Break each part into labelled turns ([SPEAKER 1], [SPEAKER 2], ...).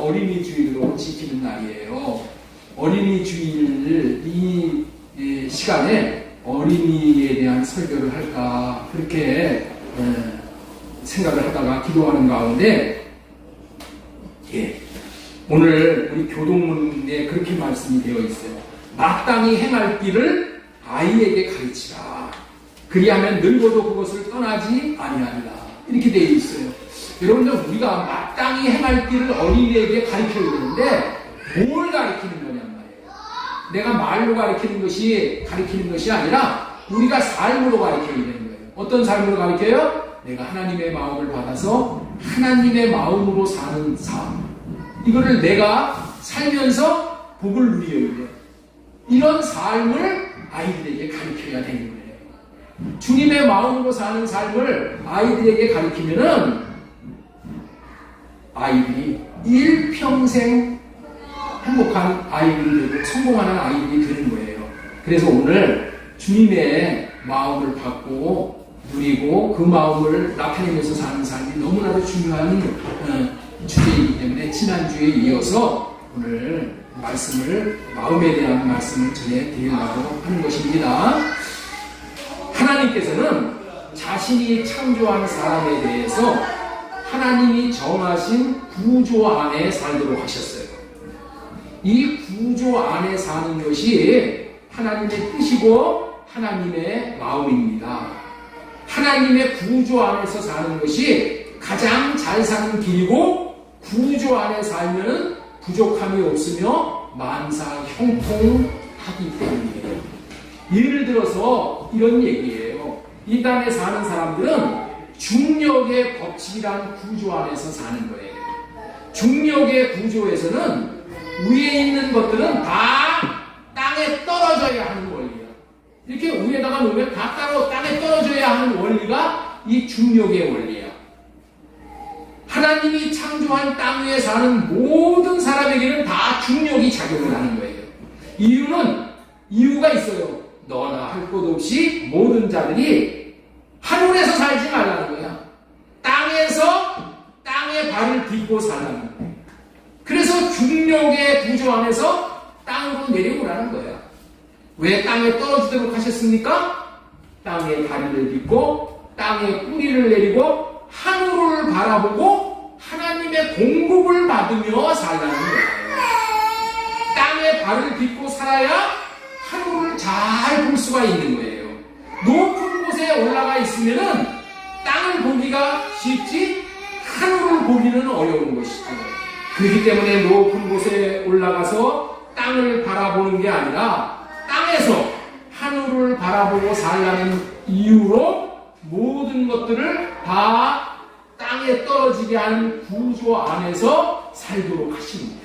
[SPEAKER 1] 어린이 주일로 지키는 날이에요. 어린이 주일 이 시간에 어린이에 대한 설교를 할까 그렇게 생각을 하다가 기도하는 가운데 오늘 우리 교동문에 그렇게 말씀이 되어 있어요. 마땅히 행할 길을 아이에게 가르치라. 그리하면 늙어도 그것을 떠나지 아니하리라. 이렇게 되어 있어요. 여러분들 우리가 마땅히 행할 길을 어린이에게 가르쳐야 되는데 뭘 가르치는 거냔 말이에요. 내가 말로 가르치는 것이 아니라 우리가 삶으로 가르쳐야 되는 거예요. 어떤 삶으로 가르쳐요? 내가 하나님의 마음을 받아서 하나님의 마음으로 사는 삶. 이거를 내가 살면서 복을 누려야 돼요. 이런 삶을 아이들에게 가르쳐야 되는 거예요. 주님의 마음으로 사는 삶을 아이들에게 가르치면은 아이들이 일평생 행복한 아이들이 되고 성공하는 아이들이 되는 거예요. 그래서 오늘 주님의 마음을 받고 누리고 그 마음을 나타내면서 사는 삶이 너무나도 중요한 주제이기 때문에 지난주에 이어서 오늘 마음에 대한 말씀을 전해드리려고 하는 것입니다. 하나님께서는 자신이 창조한 사람에 대해서 하나님이 정하신 구조 안에 살도록 하셨어요. 이 구조 안에 사는 것이 하나님의 뜻이고 하나님의 마음입니다. 하나님의 구조 안에서 사는 것이 가장 잘 사는 길이고 구조 안에 살면 부족함이 없으며 만사 형통하기 때문이에요. 예를 들어서 이런 얘기예요. 이 땅에 사는 사람들은 중력의 법칙이란 구조 안에서 사는 거예요. 중력의 구조에서는 위에 있는 것들은 다 땅에 떨어져야 하는 원리예요. 이렇게 위에다가 놓으면 다 따로 땅에 떨어져야 하는 원리가 이 중력의 원리예요. 하나님이 창조한 땅 위에 사는 모든 사람에게는 다 중력이 작용을 하는 거예요. 이유가 있어요. 너나 할 것 없이 모든 자들이 하늘에서 살지 말라는 거야. 땅에 발을 딛고 살라는 거야. 그래서 중력의 구조 안에서 땅으로 내려오라는 거야. 왜 땅에 떨어지도록 하셨습니까? 땅에 다리를 딛고 땅에 뿌리를 내리고 하늘을 바라보고 하나님의 공급을 받으며 살라는 거예요. 땅에 발을 딛고 살아야 하늘을 잘 볼 수가 있는 거예요. 높은 곳에 올라가 있으면은 땅을 보기가 쉽지 하늘을 보기는 어려운 것이죠. 그렇기 때문에 높은 곳에 올라가서 땅을 바라보는 게 아니라 땅에서 하늘을 바라보고 살라는 이유로 모든 것들을 다 땅에 떨어지게 하는 구조 안에서 살도록 하시는 거예요.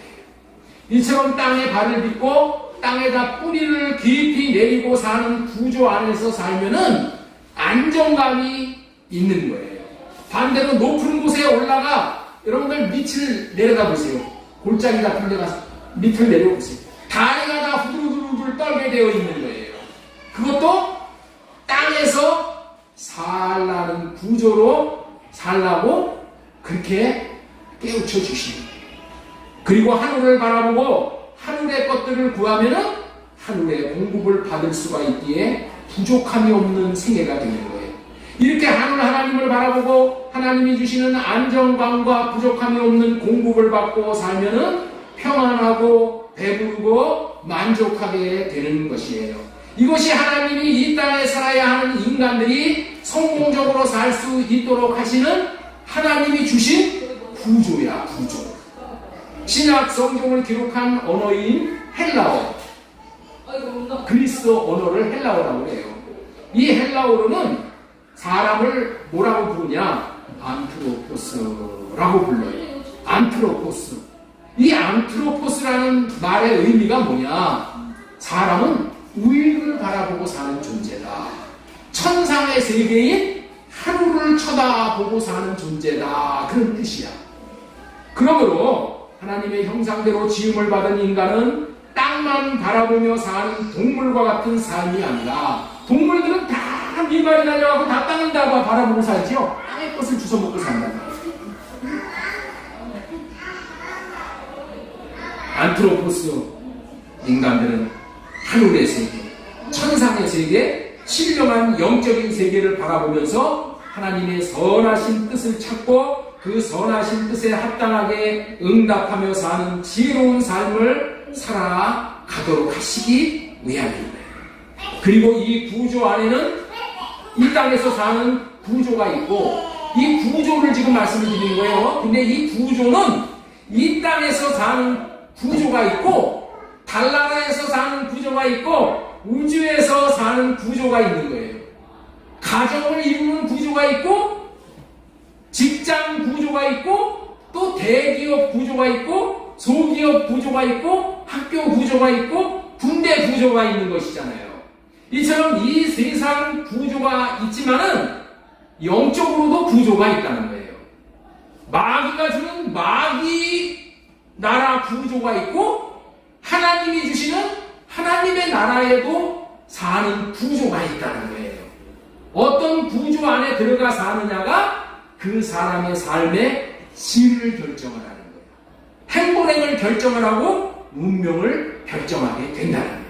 [SPEAKER 1] 이처럼 땅에 발을 딛고 땅에다 뿌리를 깊이 내리고 사는 구조 안에서 살면은 안정감이 있는 거예요. 반대로 높은 곳에 올라가 여러분들 밑을 내려다 보세요. 골짜기 같은 데 가서 밑을 내려보세요. 다리가 다 후들후들 떨게 되어 있는 거예요. 그것도 땅에서 살라는 구조로 살라고 그렇게 깨우쳐 주시는 거예요. 그리고 하늘을 바라보고 하늘의 것들을 구하면은 하늘의 공급을 받을 수가 있기에 부족함이 없는 생애가 되는 거예요. 이렇게 하나님을 바라보고 하나님이 주시는 안정감과 부족함이 없는 공급을 받고 살면은 평안하고 배부르고 만족하게 되는 것이에요. 이것이 하나님이 이 땅에 살아야 하는 인간들이 성공적으로 살 수 있도록 하시는 하나님이 주신 구조야, 구조. 신약 성경을 기록한 언어인 헬라어, 그리스 언어를 헬라어라고 해요. 이 헬라어로는 사람을 뭐라고 부르냐? 안트로포스라고 불러요. 안트로포스. 이 안트로포스라는 말의 의미가 뭐냐? 사람은 우위를 바라보고 사는 존재다. 천상의 세계인 하늘을 쳐다보고 사는 존재다. 그런 뜻이야. 그러므로 하나님의 형상대로 지음을 받은 인간은 땅만 바라보며 사는 동물과 같은 삶이 아니라, 동물들은 다 민발이 달려가고 다 땅을 다 바라보고 살지요. 땅의 것을 주워 먹고 산단 말이에요. 안트로포스, 인간들은 하늘의 세계, 천상의 세계, 신령한 영적인 세계를 바라보면서 하나님의 선하신 뜻을 찾고 그 선하신 뜻에 합당하게 응답하며 사는 지혜로운 삶을 살아가도록 하시기 위함입니다. 그리고 이 구조 안에는 이 땅에서 사는 구조가 있고, 이 구조를 지금 말씀을 드리는 거예요. 근데 이 구조는 이 땅에서 사는 구조가 있고, 달나라에서 사는 구조가 있고, 우주에서 사는 구조가 있는 거예요. 가정을 이루는 구조가 있고, 직장 구조가 있고, 또 대기업 구조가 있고, 소기업 구조가 있고, 학교 구조가 있고, 군대 구조가 있는 것이잖아요. 이처럼 이 세상 구조가 있지만은 영적으로도 구조가 있다는 거예요. 마귀가 주는 마귀 나라 구조가 있고, 하나님이 주시는 하나님의 나라에도 사는 구조가 있다는 거예요. 어떤 구조 안에 들어가 사느냐가 그 사람의 삶의 질을 결정을 하는 거예요. 행보행을 결정을 하고 운명을 결정하게 된다는 거예요.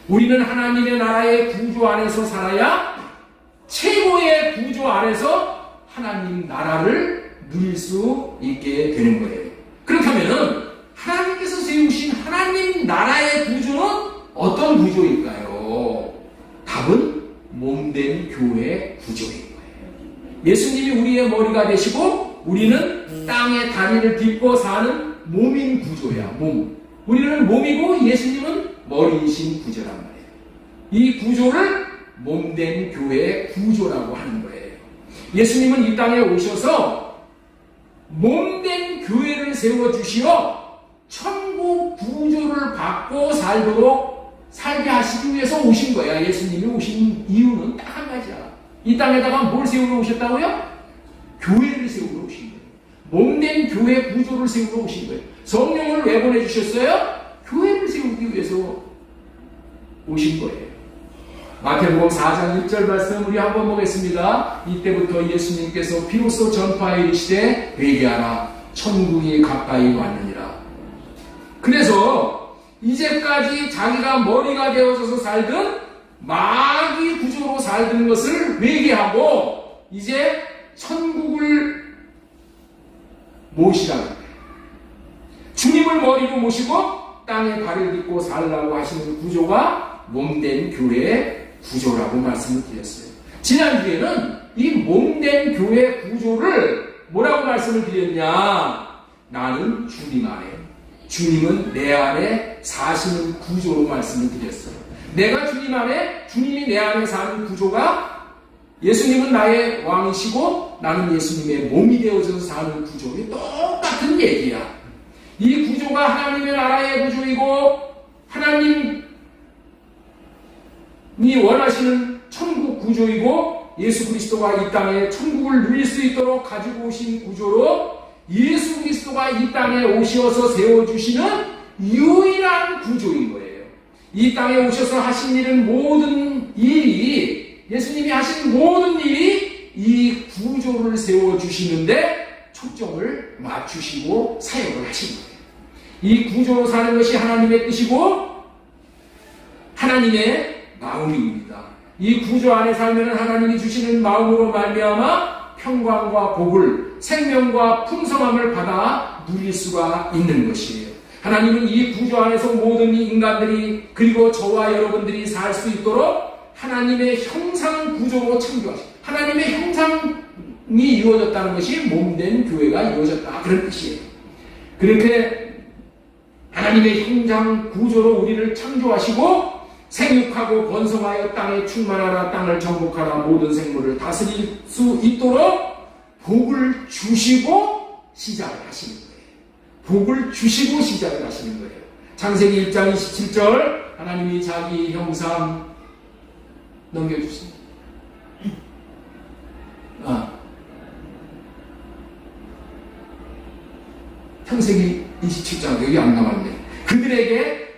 [SPEAKER 1] 우리는 하나님의 나라의 구조 안에서 살아야 최고의 구조 안에서 하나님 나라를 누릴 수 있게 되는 거예요. 그렇다면은 하나님께서 세우신 하나님 나라의 구조는 어떤 구조일까요? 답은 몸된 교회 구조인 거예요. 예수님이 우리의 머리가 되시고 우리는 땅에 다리를 딛고 사는 몸인 구조야. 몸. 우리는 몸이고 예수님은 머리이신 구조란 말이에요. 이 구조를 몸된 교회 구조라고 하는 거예요. 예수님은 이 땅에 오셔서 몸된 교회를 세워주시어 천국 구조를 받고 살게 하시기 위해서 오신 거야. 예수님이 오신 이유는 딱 한 가지야. 이 땅에다가 뭘 세우러 오셨다고요? 교회를 세우러 오신 거예요. 몸된 교회 구조를 세우러 오신 거예요. 성령을 왜 보내주셨어요? 교회를 세우기 위해서 오신 거예요. 마태복음 4장 1절 말씀 우리 한번 보겠습니다. 이때부터 예수님께서 비로소 전파에 이르시되 회개하라 천국이 가까이 왔느니라. 그래서 이제까지 자기가 머리가 되어져서 살던 마귀 구조로 살던 것을 회개하고 이제 천국을 모시라는 거예요. 주님을 머리로 모시고 땅에 발을 딛고 살라고 하시는 구조가 몸된 교회의 구조라고 말씀을 드렸어요. 지난주에는 이 몸된 교회 구조를 뭐라고 말씀을 드렸냐? 나는 주님 안에, 주님은 내 안에 사시는 구조로 말씀을 드렸어요. 내가 주님 안에, 주님이 내 안에 사는 구조가 예수님은 나의 왕이시고 나는 예수님의 몸이 되어져서 사는 구조의 똑같은 얘기야. 이 구조가 하나님의 나라의 구조이고 하나님이 원하시는 천국 구조이고 예수 그리스도가 이 땅에 천국을 누릴 수 있도록 가지고 오신 구조로 예수 그리스도가 이 땅에 오셔서 세워주시는 유일한 구조인 거예요. 이 땅에 오셔서 하신 일은 모든 일이 예수님이 하신 모든 일이 이 구조를 세워주시는데 초점을 맞추시고 사역을 하신 거예요. 이 구조로 사는 것이 하나님의 뜻이고 하나님의 마음입니다. 이 구조 안에 살면 하나님이 주시는 마음으로 말미암아 평강과 복을, 생명과 풍성함을 받아 누릴 수가 있는 것이에요. 하나님은 이 구조 안에서 모든 인간들이 그리고 저와 여러분들이 살 수 있도록 하나님의 형상 구조로 창조하신 하나님의 형상이 이루어졌다는 것이 몸된 교회가 이루어졌다. 그런 뜻이에요. 그렇게 하나님의 형상 구조로 우리를 창조하시고 생육하고 번성하여 땅에 충만하라 땅을 정복하라 모든 생물을 다스릴 수 있도록 복을 주시고 시작을 하시는 거예요. 복을 주시고 시작을 하시는 거예요. 창세기 1장 27절 하나님이 자기 형상 넘겨주십니다. 창세기 27장 여기 안 나왔네. 그들에게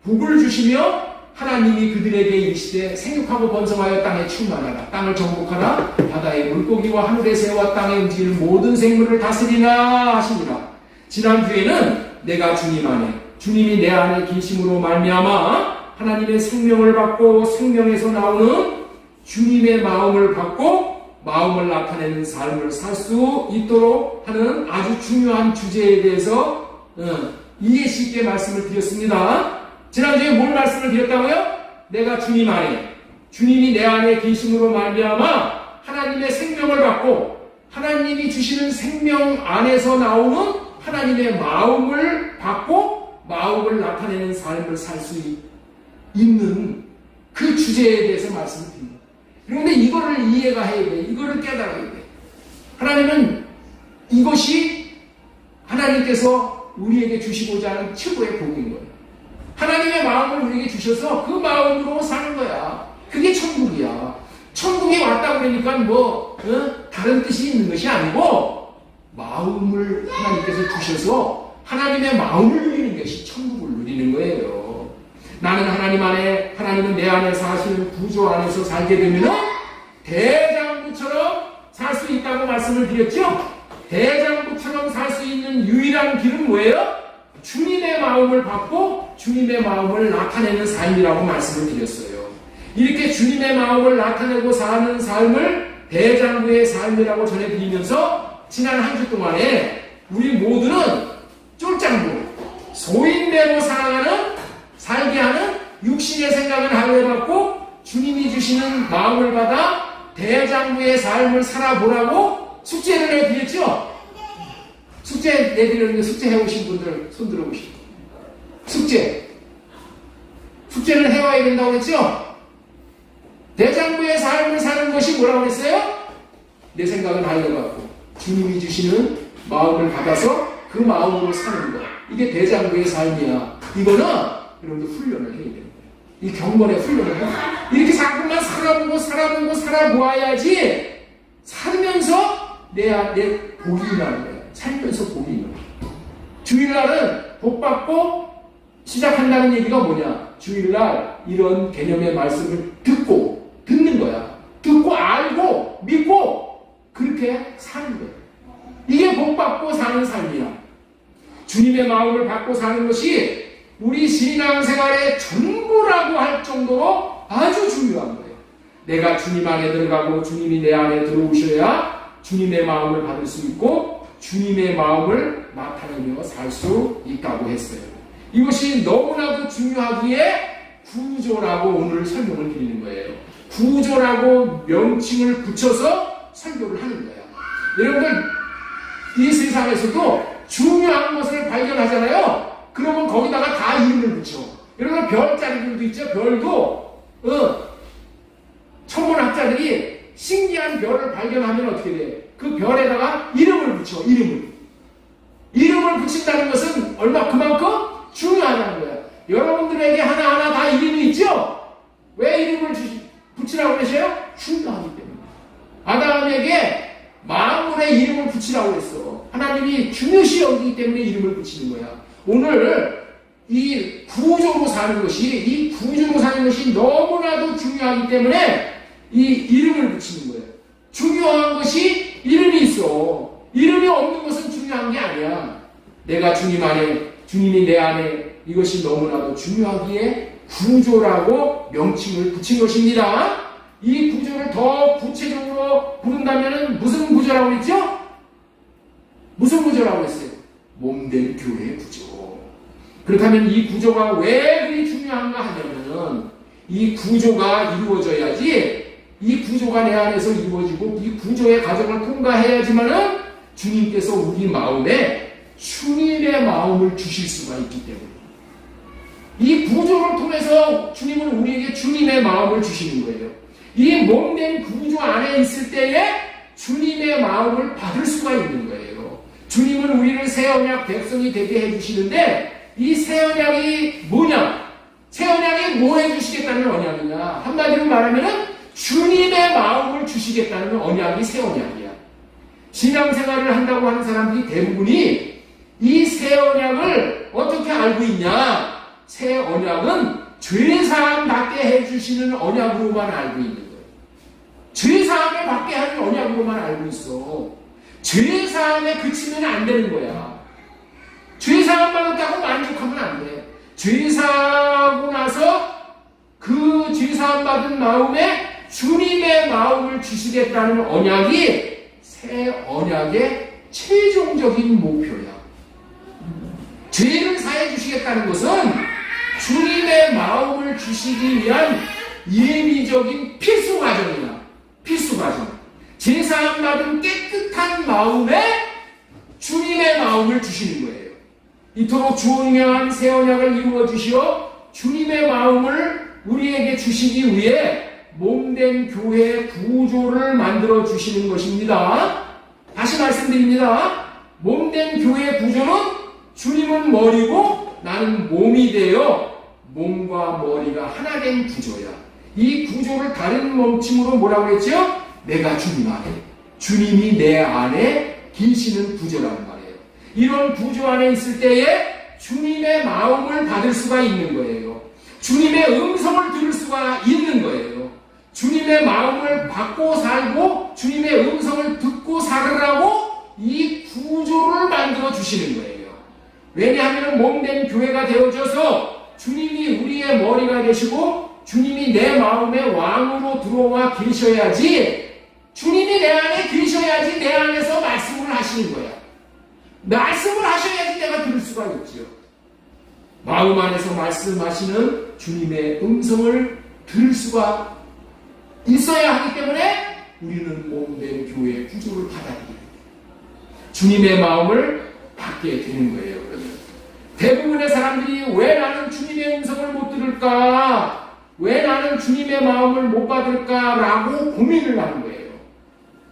[SPEAKER 1] 복을 주시며 하나님이 그들에게 이르시되 생육하고 번성하여 땅에 충만하라 땅을 정복하라 바다의 물고기와 하늘의 새와 땅에 움직이는 모든 생물을 다스리라 하시니라. 지난주에는 내가 주님 안에 주님이 내 안에 계심으로 말미암아 하나님의 생명을 받고 생명에서 나오는 주님의 마음을 받고 마음을 나타내는 삶을 살 수 있도록 하는 아주 중요한 주제에 대해서 이해 쉽게 말씀을 드렸습니다. 지난주에 뭘 말씀을 드렸다고요? 내가 주님 안에, 주님이 내 안에 계심으로 말미암아 하나님의 생명을 받고 하나님이 주시는 생명 안에서 나오는 하나님의 마음을 받고 마음을 나타내는 삶을 살 수 있는 그 주제에 대해서 말씀을 드립니다. 그런데 이거를 이해가 해야 돼. 이거를 깨달아야 돼. 하나님은 이것이 하나님께서 우리에게 주시고자 하는 최고의 복인 거예요. 하나님의 마음을 우리에게 주셔서 그 마음으로 사는 거야. 그게 천국이야. 천국에 왔다 그러니까 다른 뜻이 있는 것이 아니고 마음을 하나님께서 주셔서 하나님의 마음을 누리는 것이 천국을 누리는 거예요. 나는 하나님 안에, 하나님은 내 안에 사시는 구조 안에서 살게 되면 대장부처럼 살 수 있다고 말씀을 드렸죠? 대장부처럼 살 수 있는 유일한 길은 뭐예요? 주님의 마음을 받고 주님의 마음을 나타내는 삶이라고 말씀을 드렸어요. 이렇게 주님의 마음을 나타내고 사는 삶을 대장부의 삶이라고 전해드리면서 지난 한 주 동안에 우리 모두는 쫄장부, 소인대로 살게 하는 육신의 생각을 하루에 받고 주님이 주시는 마음을 받아 대장부의 삶을 살아보라고 숙제를 해드렸죠? 숙제 내드렸는데 숙제 해오신 분들 손 들어보시죠. 숙제를 해와야 된다고 했죠? 대장부의 삶을 사는 것이 뭐라고 했어요? 내 생각을 달려갖고 주님이 주시는 마음을 받아서 그 마음으로 사는 것. 이게 대장부의 삶이야. 이거는 여러분들 훈련을 해야 됩니다. 이 경건의 훈련을 해야 됩니다. 이렇게 자꾸만 살아보아야지 살면서 내 복이 나는 거야. 살면서 복이 나는 거야. 주일날은 복 받고 시작한다는 얘기가 뭐냐? 주일날 이런 개념의 말씀을 듣는 거야. 듣고 알고 믿고 그렇게 사는 거야. 이게 복 받고 사는 삶이야. 주님의 마음을 받고 사는 것이 우리 신앙생활의 전부라고 할 정도로 아주 중요한 거예요. 내가 주님 안에 들어가고 주님이 내 안에 들어오셔야 주님의 마음을 받을 수 있고 주님의 마음을 나타내며 살 수 있다고 했어요. 이것이 너무나도 중요하기에 구조라고 오늘 설명을 드리는 거예요. 구조라고 명칭을 붙여서 설교를 하는 거예요. 여러분들 이 세상에서도 중요한 것을 발견하잖아요. 그러면 거기다가 다 이름을 붙여. 여러분 별자리들도 있죠. 별도 천문학자들이 신기한 별을 발견하면 어떻게 돼? 그 별에다가 이름을 붙여. 이름을 붙인다는 것은 그만큼 중요하다는 거야. 여러분들에게 하나하나 다 이름이 있죠? 왜 이름을 붙이라고 그러세요? 중요하기 때문에. 아담에게 만물의 이름을 붙이라고 했어. 하나님이 중요시 여기기 때문에 이름을 붙이는 거야. 오늘 이 구조로 사는 것이 너무나도 중요하기 때문에 이 이름을 붙이는 거예요. 중요한 것이 이름이 있어. 이름이 없는 것은 중요한 게 아니야. 내가 주님 안에, 주님이 내 안에, 이것이 너무나도 중요하기에 구조라고 명칭을 붙인 것입니다. 이 구조를 더 구체적으로 부른다면 무슨 구조라고 했죠? 무슨 구조라고 했어요? 몸된 교회의 구조. 그렇다면 이 구조가 왜 그리 중요한가 하냐면은 이 구조가 이루어져야지, 이 구조가 내 안에서 이루어지고 이 구조의 과정을 통과해야지만은 주님께서 우리 마음에 주님의 마음을 주실 수가 있기 때문에 이 구조를 통해서 주님은 우리에게 주님의 마음을 주시는 거예요. 이 몸된 구조 안에 있을 때에 주님의 마음을 받을 수가 있는 거예요. 주님은 우리를 새 언약 백성이 되게 해주시는데 이 새 언약이 뭐냐? 새 언약이 뭐 해주시겠다는 언약이냐? 한마디로 말하면 주님의 마음을 주시겠다는 언약이 새 언약이야. 신앙생활을 한다고 하는 사람들이 대부분이 이 새 언약을 어떻게 알고 있냐? 새 언약은 죄사함 받게 해주시는 언약으로만 알고 있는 거예요. 죄사함을 받게 하는 언약으로만 알고 있어. 죄사함에 그치면 안 되는 거야. 죄사함 받았다고 만족하면 안 돼. 죄사하고 나서 그 죄사함 받은 마음에 주님의 마음을 주시겠다는 언약이 새 언약의 최종적인 목표야. 죄를 사해 주시겠다는 것은 주님의 마음을 주시기 위한 예비적인 필수 과정이야. 필수 과정. 제사함 받은 깨끗한 마음에 주님의 마음을 주시는 거예요. 이토록 중요한 새 언약을 이루어 주시어 주님의 마음을 우리에게 주시기 위해 몸된 교회의 구조를 만들어 주시는 것입니다. 다시 말씀드립니다. 몸된 교회의 구조는 주님은 머리고 나는 몸이 되어 몸과 머리가 하나 된 구조야. 이 구조를 다른 명칭으로 뭐라고 했죠? 내가 주님 안에, 주님이 내 안에 계시는 구조라는 말이에요. 이런 구조 안에 있을 때에 주님의 마음을 받을 수가 있는 거예요. 주님의 음성을 들을 수가 있는 거예요. 주님의 마음을 받고 살고 주님의 음성을 듣고 살으라고 이 구조를 만들어 주시는 거예요. 왜냐하면 몸된 교회가 되어져서 주님이 우리의 머리가 되시고 주님이 내 마음의 왕으로 들어와 계셔야지, 주님이 내 안에 계셔야지 내 안에서 말씀을 하시는 거야. 말씀을 하셔야지 내가 들을 수가 있죠. 마음 안에서 말씀하시는 주님의 음성을 들을 수가 있어야 하기 때문에 우리는 몸된 교회의 구조를 받아들여야 돼요. 주님의 마음을 받게 되는 거예요. 그러면 대부분의 사람들이 왜 나는 주님의 음성을 못 들을까? 왜 나는 주님의 마음을 못 받을까라고 고민을 하는 거예요.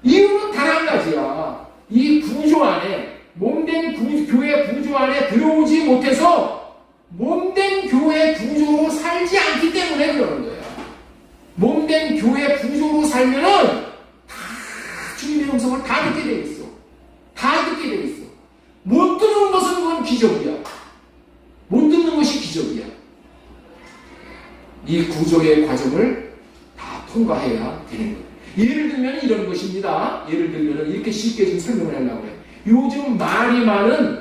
[SPEAKER 1] 이유는 단 한 가지야. 이 구조 안에, 몸된 교회 구조 안에 들어오지 못해서 몸된 교회 구조로 살지 않기 때문에 그러는 거야. 몸된 교회 구조로 살면은 다 주님의 음성을 다 듣게 돼 있어. 다 듣게 돼 있어. 못 듣는 것은 그건 기적이야. 못 듣는 것이 기적이야. 이 구조의 과정을 다 통과해야 되는 거예요. 예를 들면 이런 것입니다. 예를 들면 이렇게 쉽게 좀 설명을 하려고 해요. 요즘 말이 많은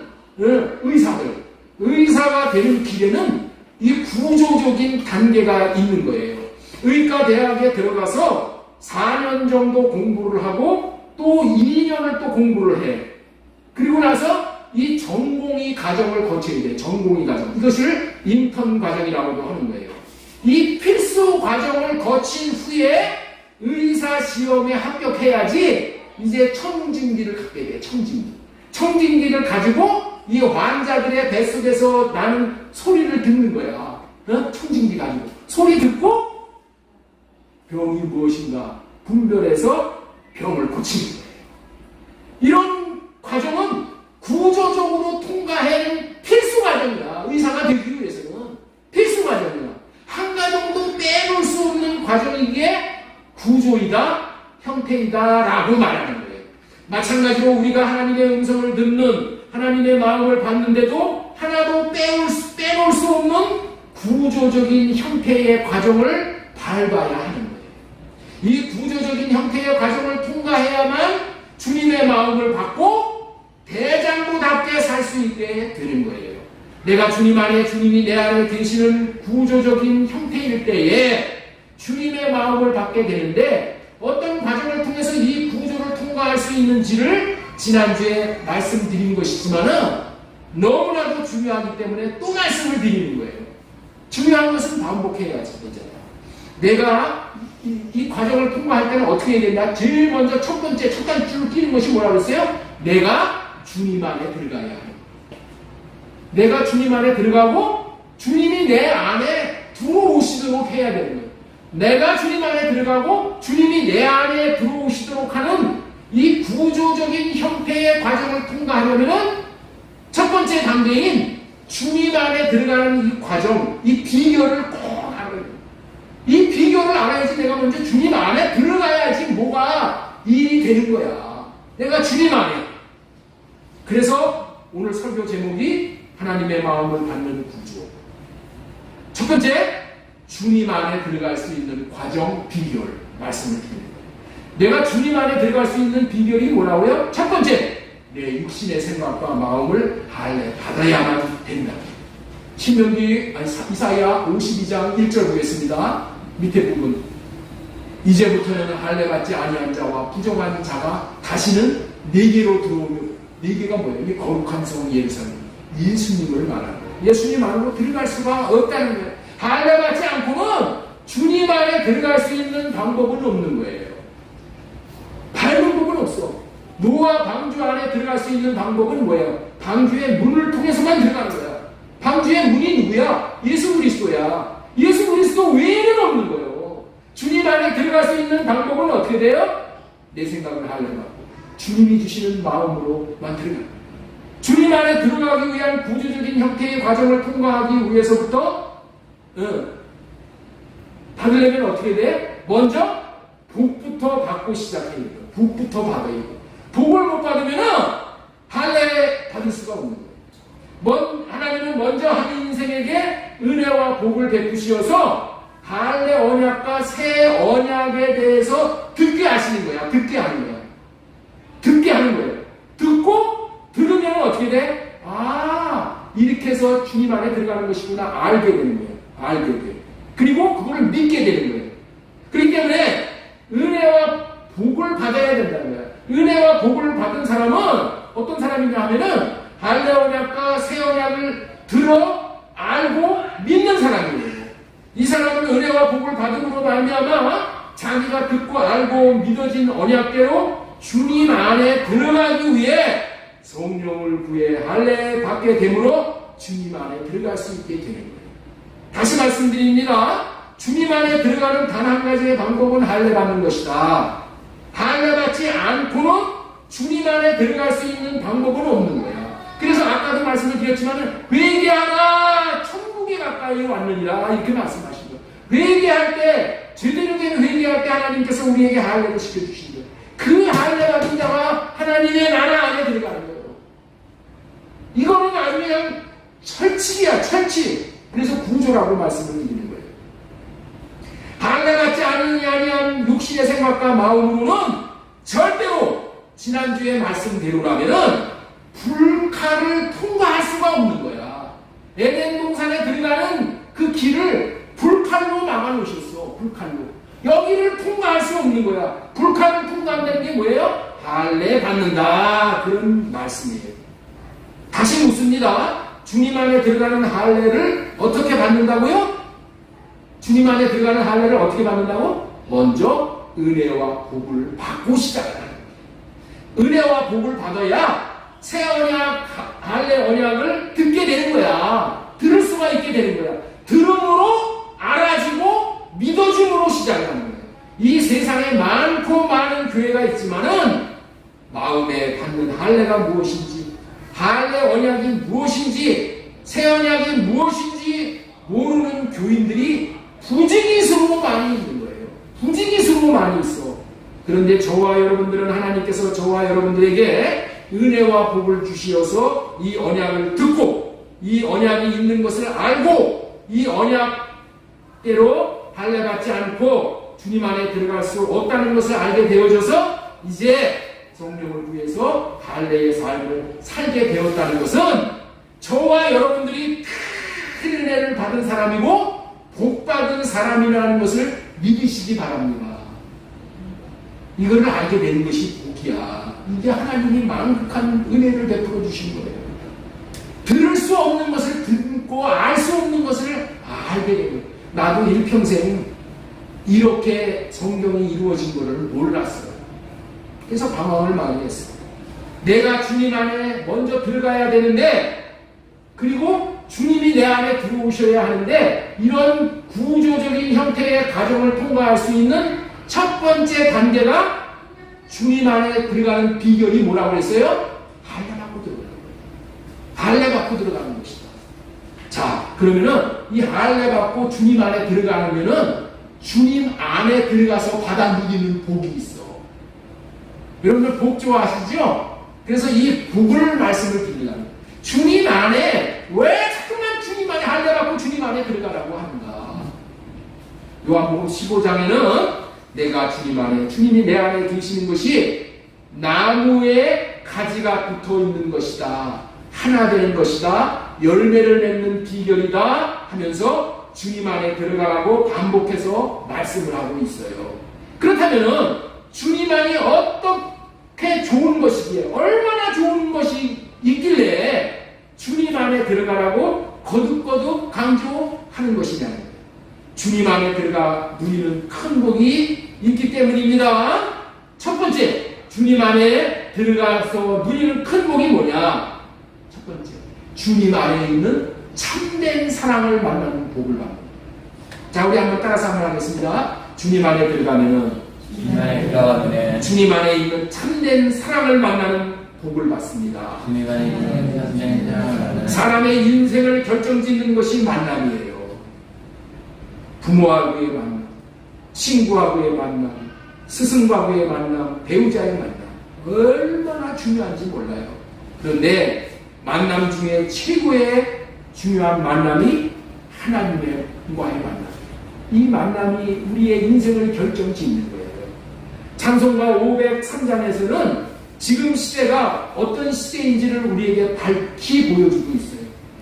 [SPEAKER 1] 의사가 되는 길에는 이 구조적인 단계가 있는 거예요. 의과대학에 들어가서 4년 정도 공부를 하고 또 2년을 또 공부를 해. 그리고 나서 이 전공의 과정을 거쳐야 돼. 전공의 과정. 이것을 인턴 과정이라고도 하는 거예요. 이 필수 과정을 거친 후에 의사 시험에 합격해야지 이제 청진기를 갖게 돼. 청진기를 가지고 이 환자들의 뱃속에서 나는 소리를 듣는 거야. 청진기 가지고 소리 듣고 병이 무엇인가 분별해서 병을 고치는 거예요. 이런 과정은 구조적으로 통과하는 필수 과정이야. 의사가 되기 위해서는 필수 과정이야. 한 가정도 빼놓을 수 없는 과정이기에 구조이다, 형태이다 라고 말하는 거예요. 마찬가지로 우리가 하나님의 음성을 듣는, 하나님의 마음을 받는데도 하나도 빼놓을 수 없는 구조적인 형태의 과정을 밟아야 하는 거예요. 이 구조적인 형태의 과정을 통과해야만 주님의 마음을 받고 대장부답게 살 수 있게 되는 거예요. 내가 주님 안에, 주님이 내 안에 계시는 구조적인 형태일 때에 주님의 마음을 받게 되는데 어떤 과정을 통해서 이 구조를 통과할 수 있는지를 지난주에 말씀드린 것이지만은 너무나도 중요하기 때문에 또 말씀을 드리는 거예요. 중요한 것은 반복해야지 되잖아요. 내가 이 과정을 통과할 때는 어떻게 해야 된다? 제일 먼저 첫 단추를 끼는 것이 뭐라고 했어요? 내가 주님 안에 들어가야 해요. 내가 주님 안에 들어가고 주님이 내 안에 들어오시도록 해야 되는 거예요. 내가 주님 안에 들어가고 주님이 내 안에 들어오시도록 하는 이 구조적인 형태의 과정을 통과하려면 첫 번째 단계인 주님 안에 들어가는 이 과정, 이 비결을 꼭 알아야 돼요. 이 비결을 알아야지 내가 먼저 주님 안에 들어가야지 뭐가 일이 되는 거야. 내가 주님 안에. 그래서 오늘 설교 제목이 하나님의 마음을 받는 구조. 첫 번째, 주님 안에 들어갈 수 있는 과정, 비결 말씀을 드립니다. 내가 주님 안에 들어갈 수 있는 비결이 뭐라고요? 첫 번째, 내 육신의 생각과 마음을 할례 받아야만 된다. 신명기 이사야 52장 1절 보겠습니다. 밑에 부분. 이제부터는 할례 받지 아니한 자와 부정한 자가 다시는 내게로 들어오며, 내게가 뭐예요? 이 거룩한 성 예루살렘, 예수님을 말하는 거예요. 예수님 안으로 들어갈 수가 없다는 거예요. 할례 받지 않고는 주님 안에 들어갈 수 있는 방법은 없는 거예요. 방법은 없어. 노아 방주 안에 들어갈 수 있는 방법은 뭐예요? 방주의 문을 통해서만 들어가는 거야. 방주의 문이 누구야? 예수 그리스도야. 예수 그리스도 외에는 없는 거예요. 주님 안에 들어갈 수 있는 방법은 어떻게 돼요? 내 생각을 하려고 주님이 주시는 마음으로만 들어가. 주님 안에 들어가기 위한 구조적인 형태의 과정을 통과하기 위해서부터 받으려면 어떻게 돼? 먼저 복부터 받고 시작해야 돼요. 복부터 받아야 돼요. 복을 못 받으면 할례 받을 수가 없는 거예요. 하나님은 먼저 한 인생에게 은혜와 복을 베푸시어서 할례 언약과 새 언약에 대해서 듣게 하시는 거야. 듣게 하는 거야. 듣게 하는 거예요. 듣고 들으면 어떻게 돼? 아, 이렇게 해서 주님 안에 들어가는 것이구나 알게 되는 거예요. 알게 돼. 그리고 그거를 믿게 되는 거예요. 그렇기 때문에 은혜와 복을 받아야 된다는 거예요. 은혜와 복을 받은 사람은 어떤 사람이냐 하면은 할례 언약과 새 언약을 들어 알고 믿는 사람이에요. 이 사람은 은혜와 복을 받음으로 말미암아 자기가 듣고 알고 믿어진 언약대로 주님 안에 들어가기 위해 성령을 구해 할례 받게 되므로 주님 안에 들어갈 수 있게 되는 거예요. 다시 말씀드립니다. 주님 안에 들어가는 단 한 가지의 방법은 할례 받는 것이다. 할례 받지 않고는 주님 안에 들어갈 수 있는 방법은 없는 거야. 그래서 아까도 말씀을 드렸지만 회개하라 천국에 가까이 왔느니라 이렇게 말씀하신 거예요. 회개할 때 제대로 된 회개할 때 하나님께서 우리에게 할례를 시켜주신 거예요. 그 할례 받은 자가 하나님의 나라 안에 들어가는 거예요. 이거는 아주 그냥 철칙이야, 철칙. 그래서 구조라고 말씀을 드리는 거예요. 할례 받지 아니한 육신의 생각과 마음으로는 절대로 지난주에 말씀대로라면은 불칼을 통과할 수가 없는 거야. 에덴 동산에 들어가는 그 길을 불칼로 막아놓으셨어. 불칼로. 여기를 통과할 수 없는 거야. 불칼을 통과한다는 게 뭐예요? 할례 받는다. 그런 말씀이에요. 다시 묻습니다. 주님 안에 들어가는 할례를 어떻게 받는다고요? 주님 안에 들어가는 할례를 어떻게 받는다고? 먼저 은혜와 복을 받고 시작하는 거예요. 은혜와 복을 받아야 새 언약, 할례 언약을 듣게 되는 거야. 들을 수가 있게 되는 거야. 들음으로 알아지고 믿어줌으로 시작하는 거예요. 이 세상에 많고 많은 교회가 있지만은 마음에 받는 할례가 무엇인지, 할례 언약이 무엇인지, 새 언약이 무엇인지 모르는 교인들이 부지기수로 많이 있는 거예요. 부지기수로 많이 있어. 그런데 저와 여러분들은 하나님께서 저와 여러분들에게 은혜와 복을 주시어서 이 언약을 듣고 이 언약이 있는 것을 알고 이 언약대로 할례 받지 않고 주님 안에 들어갈 수 없다는 것을 알게 되어져서 이제 성령을 구해서 할례의 삶을 살게 되었다는 것은 저와 여러분들이 큰 은혜를 받은 사람이고 복받은 사람이라는 것을 믿으시기 바랍니다. 이거를 알게 되는 것이 복이야. 이게 하나님이 만극한 은혜를 베풀어 주신 거예요. 들을 수 없는 것을 듣고 알 수 없는 것을 알게 되고, 나도 일평생 이렇게 성경이 이루어진 것을 몰랐어요. 그래서 방황을 많이 했어요. 내가 주님 안에 먼저 들어가야 되는데, 그리고 주님이 내 안에 들어오셔야 하는데, 이런 구조적인 형태의 과정을 통과할 수 있는 첫 번째 단계가 주님 안에 들어가는 비결이 뭐라고 했어요? 할례 받고 들어가는 거예요. 할례 받고 들어가는 것이다. 자, 그러면은 이 할례 받고 주님 안에 들어가면은 주님 안에 들어가서 받아 누리는 복이 있어. 여러분들 복 좋아하시죠? 그래서 이 복을 말씀을 드리려고. 주님 안에 왜 자꾸만 주님 안에 할례 받고 주님 안에 들어가라고 하는가? 요한복음 15장에는 내가 주님 안에, 주님이 내 안에 계시는 것이 나무의 가지가 붙어 있는 것이다. 하나 되는 것이다. 열매를 맺는 비결이다 하면서 주님 안에 들어가라고 반복해서 말씀을 하고 있어요. 그렇다면은 주님 안이 어떻게 좋은 것이기에, 얼마나 좋은 것이 있길래 주님 안에 들어가라고 거듭거듭 강조하는 것이냐는 거예요. 주님 안에 들어가 누리는 큰 복이 있기 때문입니다. 첫 번째, 주님 안에 들어가서 누리는 큰 복이 뭐냐? 첫 번째, 주님 안에 있는 참된 사랑을 만나는 복을 받는 거예요. 자, 우리 한번 따라서 한번 하겠습니다. 주님 안에 들어가면은 주님 안에 있는 참된 사랑을 만나는 복을 받습니다. 사람의 인생을 결정짓는 것이 만남이에요. 부모하고의 만남, 친구하고의 만남, 스승과의 만남, 배우자의 만남, 얼마나 중요한지 몰라요. 그런데 만남 중에 최고의 중요한 만남이 하나님과의 만남. 이 만남이 우리의 인생을 결정짓는 거예요. 찬송가 503장에서는 지금 시대가 어떤 시대인지를 우리에게 밝히 보여주고 있어요.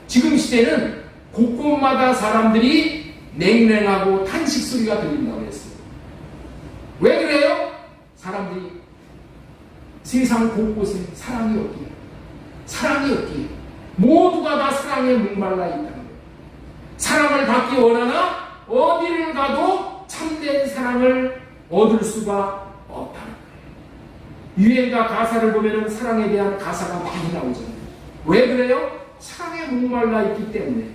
[SPEAKER 1] 지금 시대는 곳곳마다 사람들이 냉랭하고 탄식 소리가 들린다고 했어요. 왜 그래요? 사람들이 세상 곳곳에 사랑이 없기에, 사랑이 없기에, 모두가 다 사랑에 목말라 있다는 거예요. 사랑을 받기 원하나 어디를 가도 참된 사랑을 얻을 수가 없다는 거예요. 유행가 가사를 보면 사랑에 대한 가사가 많이 나오잖아요. 왜 그래요? 사랑에 목말라 있기 때문에.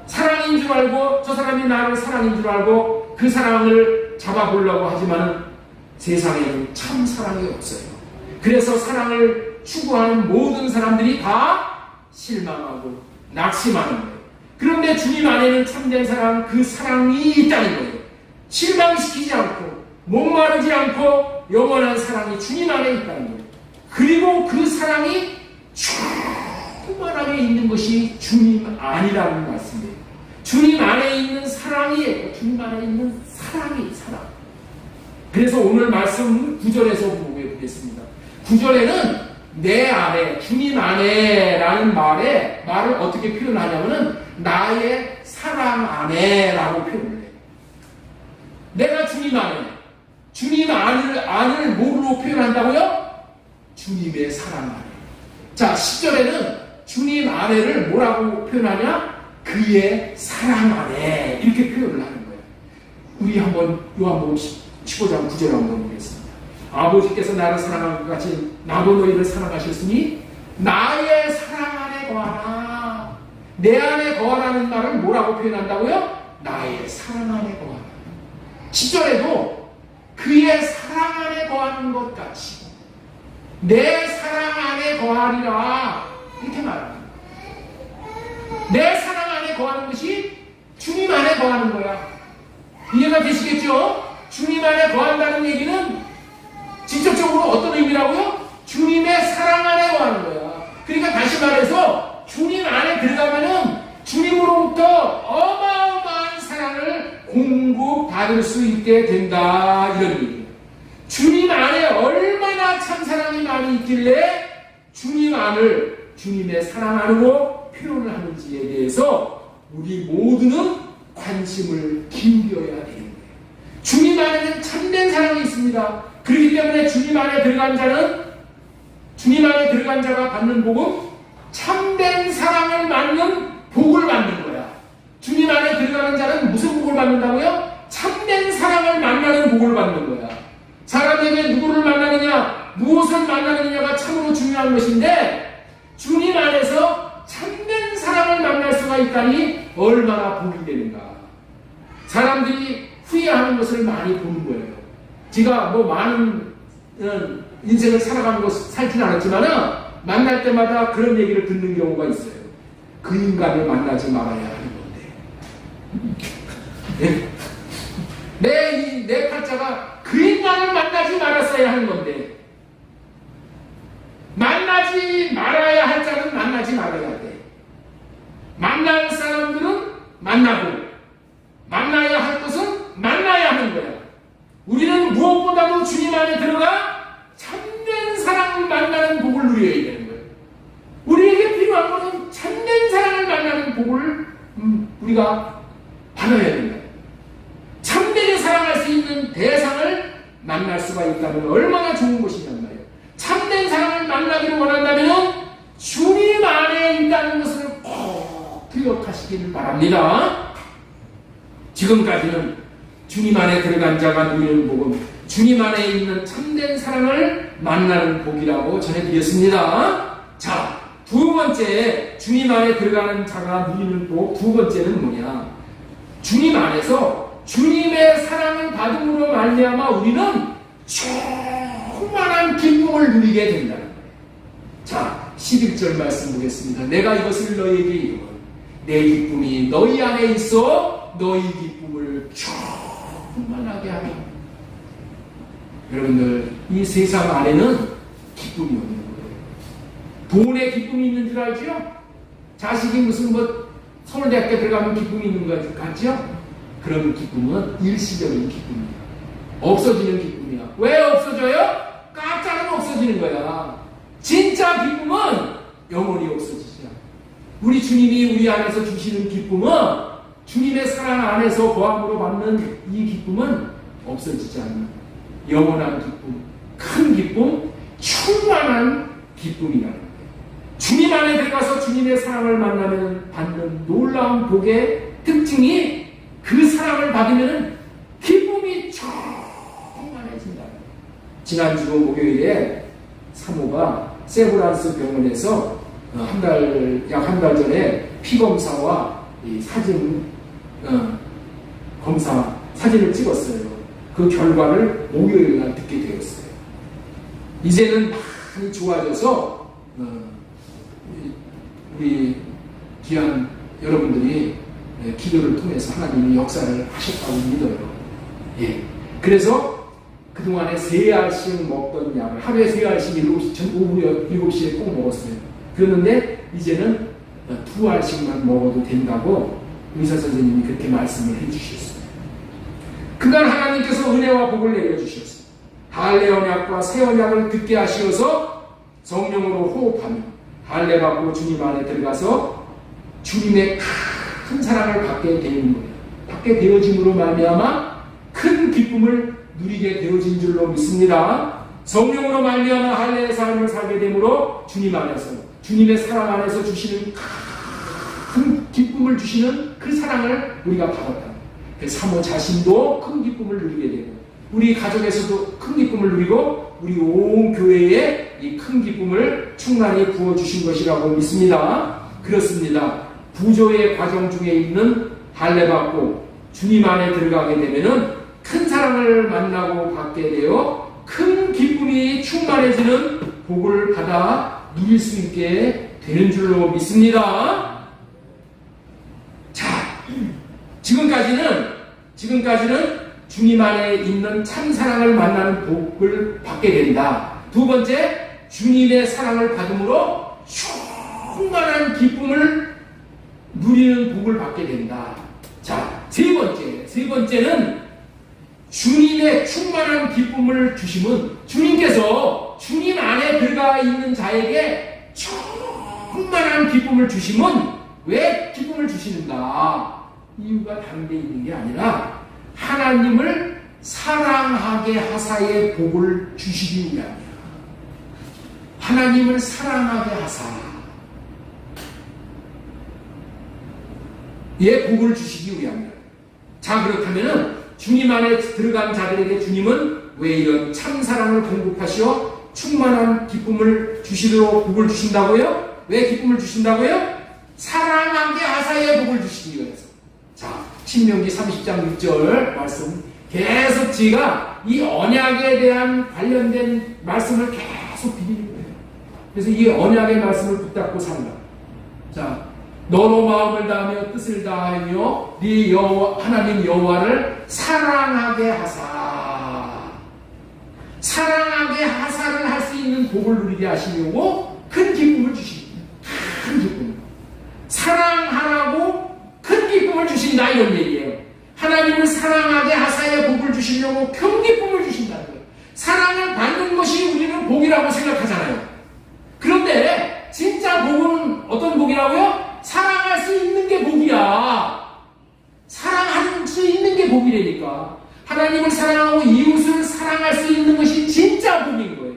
[SPEAKER 1] 사랑인 줄 알고, 저 사람이 나를 사랑인 줄 알고 그 사랑을 잡아보려고 하지만 세상에는 참 사랑이 없어요. 그래서 사랑을 추구하는 모든 사람들이 다 실망하고 낙심하는 거예요. 그런데 주님 안에는 참된 사랑, 그 사랑이 있다는 거예요. 실망시키지 않고 목마르지 않고 영원한 사랑이 주님 안에 있다는 거예요. 그리고 그 사랑이 충만하게 있는 것이 주님 안이라는 말씀이에요. 주님 안에 있는 사랑이에요. 주님 안에 있는 사랑이 사랑. 그래서 오늘 말씀 9절에서 보겠습니다. 9절에는 내 안에, 주님 안에 라는 말을 어떻게 표현하냐면은 나의 사랑 안에 라고 표현을 해요. 내가 주님 안에, 주님 안을 뭐로 표현한다고요? 주님의 사랑 안에. 자, 10절에는 주님 안에를 뭐라고 표현하냐? 그의 사랑 안에, 이렇게 표현을 하는 거예요. 우리 한번 요한복음 15장 9절 한번 보겠습니다. 아버지께서 나를 사랑한 것 같이 나도 너희를 사랑하셨으니 나의 사랑 안에 거하라. 내 안에 거하라는 말을 뭐라고 표현한다고요? 나의 사랑 안에 거하라. 10절에도 그의 사랑 안에 거하는 것 같이 내 사랑 안에 거하리라, 이렇게 말합니다. 내 사랑 안에 거하는 것이 주님 안에 거하는 거야. 이해가 되시겠죠? 주님 안에 거한다는 얘기는 직접적으로 어떤 의미라고요? 주님의 사랑 안에 거하는 거야. 그러니까 다시 말해서 주님 안에 들어가면은 주님으로부터 어마어마한 사랑을 공급받을 수 있게 된다, 이런 얘기예요. 주님 안에 얼마나 참 사랑이 많이 있길래 주님 안을 주님의 사랑 안으로 표현을 하는지에 대해서 우리 모두는 관심을 기울여야 되는 거예요. 주님 안에는 참된 사랑이 있습니다. 그렇기 때문에 주님 안에 들어간 자가 받는 복은 참된 사랑을 받는 복을 받는 거야. 주님 안에 들어가는 자는 무슨 복을 받는다고요? 참된 사랑을 만나는 복을 받는 거야. 사람에게 누구를 만나느냐, 무엇을 만나느냐가 참으로 중요한 것인데 주님 안에서 참된 사랑을 만날 수가 있다니 얼마나 복이 되는가. 사람들이 후회하는 것을 많이 보는 거예요. 제가 뭐 많은 인생을 살아가는 것 살진 않았지만은 만날 때마다 그런 얘기를 듣는 경우가 있어요. 그 인간을 만나지 말아야 하는 건데. 내 팔자가 그 인간을 만나지 말았어야 하는 건데. 만나지 말아야 할 자는 만나지 말아야 돼. 만날 사람들은 만나고, 만나야 할 것은 만나야 하는 거야. 우리는 무엇보다도 주님 안에 들어가 참된 사랑을 만나는 복을 누려야 되는 거예요. 우리에게 필요한 것은 참된 사랑을 만나는 복을 우리가 받아야 된다. 참되게 사랑할 수 있는 대상을 만날 수가 있다면 얼마나 좋은 것이냔 말이에요. 참된 사랑을 만나기를 원한다면 주님 안에 있다는 것을 꼭 기억하시기를 바랍니다. 지금까지는 주님 안에 들어간 자가 누리는 복은 주님 안에 있는 참된 사랑을 만나는 복이라고 전해드렸습니다. 자, 두 번째, 주님 안에 들어가는 자가 누리는 복, 두 번째는 뭐냐? 주님 안에서 주님의 사랑을 받음으로 말미암아 우리는 충만한 기쁨을 누리게 된다는 거예요. 자, 11절 말씀 보겠습니다. 내가 이것을 너희에게 이루어 내 기쁨이 너희 안에 있어 너희 기쁨을 충만하게 하라. 여러분들, 이 세상 안에는 기쁨이 없는 거예요. 돈에 기쁨이 있는 줄 알죠? 자식이 무슨 서울대학교 들어가면 기쁨이 있는 것 같죠? 그런 기쁨은 일시적인 기쁨이야. 없어지는 기쁨이야. 왜 없어져요? 가짜는 없어지는 거야. 진짜 기쁨은 영원히 없어지지 않아. 우리 주님이 우리 안에서 주시는 기쁨은 주님의 사랑 안에서 거함으로 받는 이 기쁨은 없어지지 않는 영원한 기쁨, 큰 기쁨, 충만한 기쁨이라는 거예요. 주님 안에 들어가서 주님의 사랑을 만나면 받는 놀라운 복의 특징이 그 사랑을 받으면 기쁨이 충만해진다. 지난주 목요일에 사모가 세브란스 병원에서 약 한 달 전에 피검사와 이 사진 검사 사진을 찍었어요. 그 결과를 목요일 날 듣게 되었어요. 이제는 많이 좋아져서 우리 귀한 여러분들이 기도를 통해서 하나님이 역사를 하셨다고 믿어요. 예. 그래서 그동안에 3알씩 먹던 약을 하루에 3알씩 오후 7시에 꼭 먹었어요. 그랬는데 이제는 2알씩만 먹어도 된다고 의사 선생님이 그렇게 말씀을 해주셨어요. 그간 하나님께서 은혜와 복을 내려주셨어요. 할례 언약과 새 언약을 듣게 하시어서 성령으로 호흡하며 할례 받고 주님 안에 들어가서 주님의 큰 사랑을 받게 되는 거예요. 받게 되어짐으로 말미암아 큰 기쁨을 누리게 되어진 줄로 믿습니다. 성령으로 말미암아 할례의 삶을 살게 되므로 주님 안에서 주님의 사랑 안에서 주시는 큰 기쁨을 주시는 그 사랑을 우리가 받았다. 사모 자신도 큰 기쁨을 누리게 되고 우리 가족에서도 큰 기쁨을 누리고 우리 온 교회에 이 큰 기쁨을 충만히 부어주신 것이라고 믿습니다. 그렇습니다. 부조의 과정 중에 있는 할례 받고 주님 안에 들어가게 되면은 큰 사랑을 만나고 받게 되어 큰 기쁨이 충만해지는 복을 받아 누릴 수 있게 되는 줄로 믿습니다. 자, 지금까지는 주님 안에 있는 참 사랑을 만나는 복을 받게 된다. 두 번째, 주님의 사랑을 받음으로 충만한 기쁨을 누리는 복을 받게 된다. 자, 세 번째는 주님의 충만한 기쁨을 주심은 주님께서 주님 안에 들어가 있는 자에게 충만한 기쁨을 주심은 왜 기쁨을 주시는가? 이유가 다른 데 있는 게 아니라 하나님을 사랑하게 하사의 복을 주시기 위함이야. 하나님을 사랑하게 하사 예 복을 주시기 위함이야. 자, 그렇다면은 주님 안에 들어간 자들에게 주님은 왜 이런 참 사랑을 공급하시어 충만한 기쁨을 주시도록 복을 주신다고요? 왜 기쁨을 주신다고요? 사랑하게 하사의 복을 주시기 위해서. 자, 신명기 30장 6절 말씀 계속 지가 이 언약에 대한 관련된 말씀을 계속 비비는 거예요. 그래서 이 언약의 말씀을 붙잡고 산다. 자, 너로 마음을 다하며 뜻을 다하며 네 하나님 여호와를 사랑하게 하사. 사랑하게 하사를 할 수 있는 복을 누리게 하시려고 큰 기쁨을 주십니다. 큰 기쁨. 사랑하라고 큰 기쁨을 주신다 이런 얘기예요. 하나님을 사랑하게 하사의 복을 주시려고 큰 기쁨을 주신다는 거예요. 사랑을 받는 것이 우리는 복이라고 생각하잖아요. 그런 복이라고요? 사랑할 수 있는 게 복이야. 사랑할 수 있는 게 복이라니까. 하나님을 사랑하고 이웃을 사랑할 수 있는 것이 진짜 복인 거예요.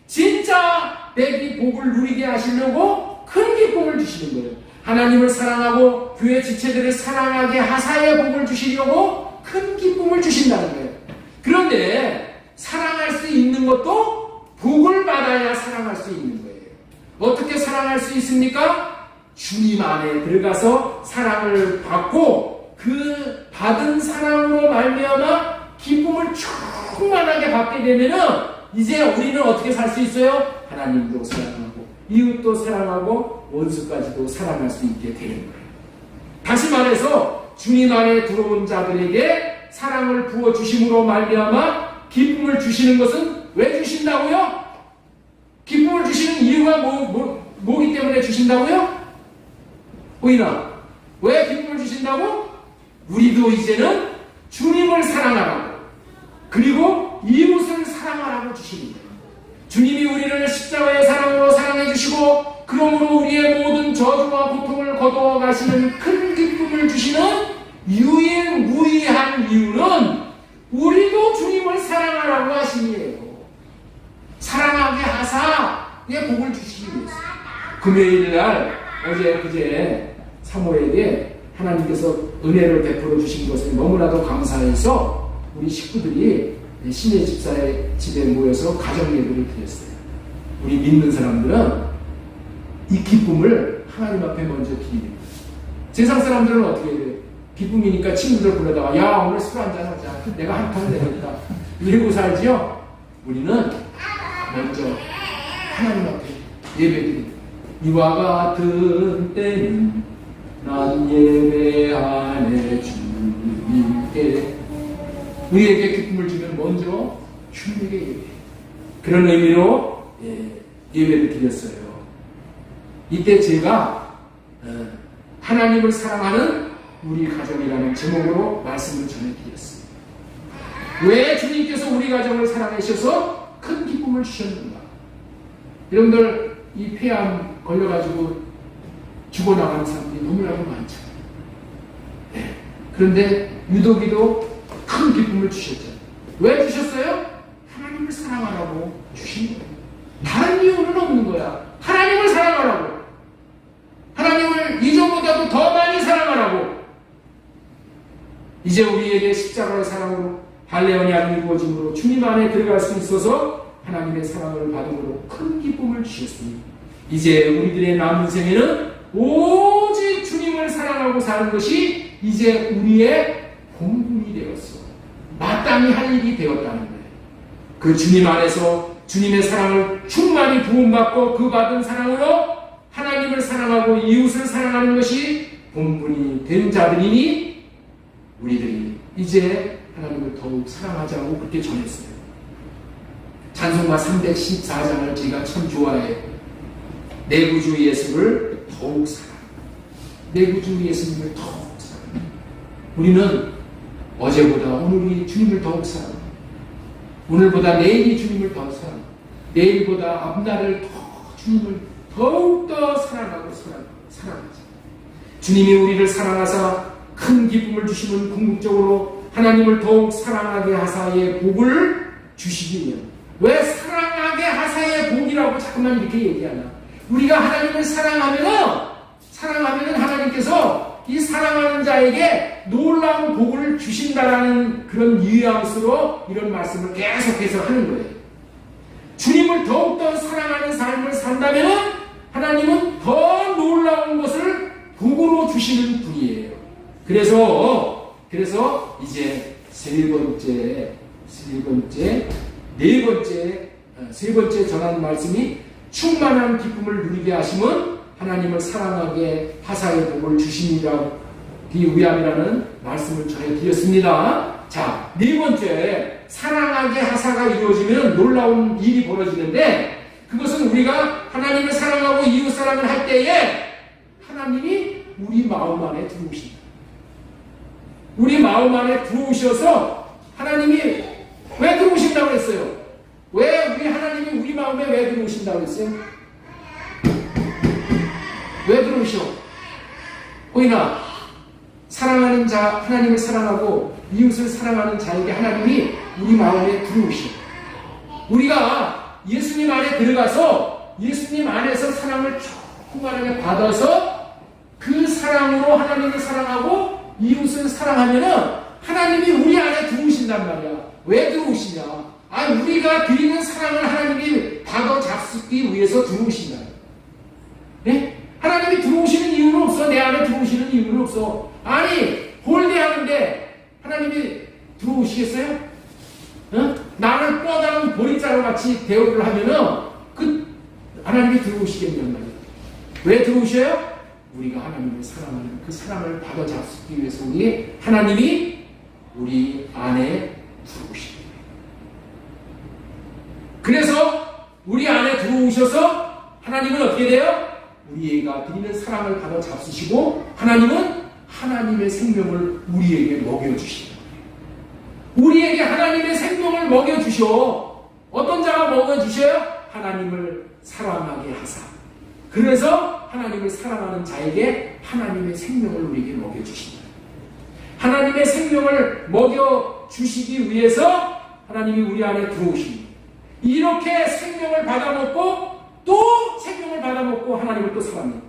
[SPEAKER 1] 진짜 내 복을 누리게 하시려고 큰 기쁨을 주시는 거예요. 하나님을 사랑하고 교회 지체들을 사랑하게 하사의 복을 주시려고 큰 기쁨을 주신다는 거예요. 그런데 사랑할 수 있는 것도 복을 받아야 사랑할 수 있는 거예요. 어떻게 사랑할 수 있습니까? 주님 안에 들어가서 사랑을 받고 그 받은 사랑으로 말미암아 기쁨을 충만하게 받게 되면은 이제 우리는 어떻게 살 수 있어요? 하나님도 사랑하고 이웃도 사랑하고 원수까지도 사랑할 수 있게 되는 거예요. 다시 말해서 주님 안에 들어온 자들에게 사랑을 부어주심으로 말미암아 기쁨을 주시는 것은 왜 주신다고요? 기쁨을 주시는 이유가 뭐기 때문에 주신다고요? 보이나? 왜 기쁨을 주신다고? 우리도 이제는 주님을 사랑하라고 그리고 이웃을 사랑하라고 주시는 거예요. 주님이 우리를 십자가의 사랑으로 사랑해 주시고 그러므로 우리의 모든 저주와 고통을 거두어 가시는 큰 기쁨을 주시는 유일무이한 이유는 우리도 주님을 사랑하라고 하심이에요. 사랑하게 하사의 복을 주시기 위해서. 금요일날 그제 사모에게 하나님께서 은혜를 베풀어 주신 것을 너무나도 감사해서 우리 식구들이 신의 집사의 집에 모여서 가정 예배를 드렸어요. 우리 믿는 사람들은 이 기쁨을 하나님 앞에 먼저 드립니다. 세상 사람들은 어떻게 해요? 기쁨이니까 친구들 불러다가 야 오늘 술 한잔 하자. 내가 한 판 내겠다. 이러고 살지요. 우리는 먼저 하나님 앞에 예배드립니다. 이와 같은 때는 난 예배하네 주님께. 우리에게 기쁨을 주면 먼저 주님에게 예배. 그런 의미로 예배를 드렸어요. 이때 제가 하나님을 사랑하는 우리 가정이라는 제목으로 말씀을 전해드렸습니다. 왜 주님께서 우리 가정을 사랑하셔서 큰 기쁨을 주셨는가? 여러분들 이 폐암 걸려가지고 죽어나가는 사람들이 너무나도 많죠. 그런데 유독이도 큰 기쁨을 주셨죠. 왜 주셨어요? 하나님을 사랑하라고 주신 거예요. 다른 이유는 없는 거야. 하나님을 사랑하라고. 하나님을 이전보다도 더 많이 사랑하라고. 이제 우리에게 십자가의 사랑으로 할례 언약이 이루어짐으로 주님 안에 들어갈 수 있어서 하나님의 사랑을 받음으로 큰 기쁨을 주셨습니다. 이제 우리들의 남은 생에는 오직 주님을 사랑하고 사는 것이 이제 우리의 본분이 되었어. 마땅히 할 일이 되었다는 거예요. 그 주님 안에서 주님의 사랑을 충만히 부음받고 그 받은 사랑으로 하나님을 사랑하고 이웃을 사랑하는 것이 본분이 된 자들이니 우리들이 이제 하나님을 더욱 사랑하자고 그렇게 전했어요. 찬송가 314장을 제가 참 좋아해요. 내 구주 예수를 더욱 사랑해. 내 구주 예수님을 더욱 사랑해. 우리는 어제보다 오늘이 주님을 더욱 사랑해. 오늘보다 내일이 주님을 더 사랑해. 내일보다 앞날을 더 주님을 더욱더 사랑하고 사랑하자. 주님이 우리를 사랑하사 큰 기쁨을 주시는 궁극적으로 하나님을 더욱 사랑하게 하사의 복을 주시기 위한. 왜 사랑하게 하사의 복이라고 자꾸만 이렇게 얘기하나? 우리가 하나님을 사랑하면은 하나님께서 이 사랑하는 자에게 놀라운 복을 주신다라는 그런 뉘앙스로 이런 말씀을 계속해서 하는 거예요. 주님을 더욱더 사랑하는 삶을 산다면 하나님은 더 놀라운 것을 복으로 주시는 분이에요. 그래서 이제 세 번째 전하는 말씀이 충만한 기쁨을 누리게 하심은 하나님을 사랑하게 하사의 복을 주심이라기 위함이라는 말씀을 전해드렸습니다. 자, 네 번째, 사랑하게 하사가 이루어지면 놀라운 일이 벌어지는데 그것은 우리가 하나님을 사랑하고 이웃 사랑을 할 때에 하나님이 우리 마음 안에 들어오신다. 우리 마음 안에 들어오셔서 하나님이 왜 들어오신다고 했어요? 왜 우리 하나님이 우리 마음에 왜 들어오신다고 했어요? 왜 들어오셔? 보이나? 사랑하는 자, 하나님을 사랑하고 이웃을 사랑하는 자에게 하나님이 우리 마음에 들어오셔. 우리가 예수님 안에 들어가서 예수님 안에서 사랑을 충만하게 받아서 그 사랑으로 하나님을 사랑하고 이웃을 사랑하면은 하나님이 우리 안에 들어오신단 말이야. 왜 들어오시냐? 우리가 드리는 사랑을 하나님이 받아 잡수기 위해서 들어오신다. 네? 하나님이 들어오시는 이유는 없어. 내 안에 들어오시는 이유는 없어. 홀대하는데 하나님이 들어오시겠어요? 나를 뻗어는 보리자루 같이 대우를 하면은 하나님이 들어오시겠냔 말이에요. 왜 들어오셔요? 우리가 하나님을 사랑하는 그 사랑을 받아 잡수기 위해서 하나님이 우리 안에 들어오십니다. 그래서 우리 안에 들어오셔서 하나님은 어떻게 돼요? 우리가 드리는 사랑을 받아 잡수시고 하나님은 하나님의 생명을 우리에게 먹여주신다. 우리에게 하나님의 생명을 먹여주셔. 어떤 자가 먹여주셔요? 하나님을 사랑하게 하사. 그래서 하나님을 사랑하는 자에게 하나님의 생명을 우리에게 먹여주신다. 하나님의 생명을 먹여주시기 위해서 하나님이 우리 안에 들어오십니다. 이렇게 생명을 받아먹고 또 생명을 받아먹고 하나님을 또 사랑합니다.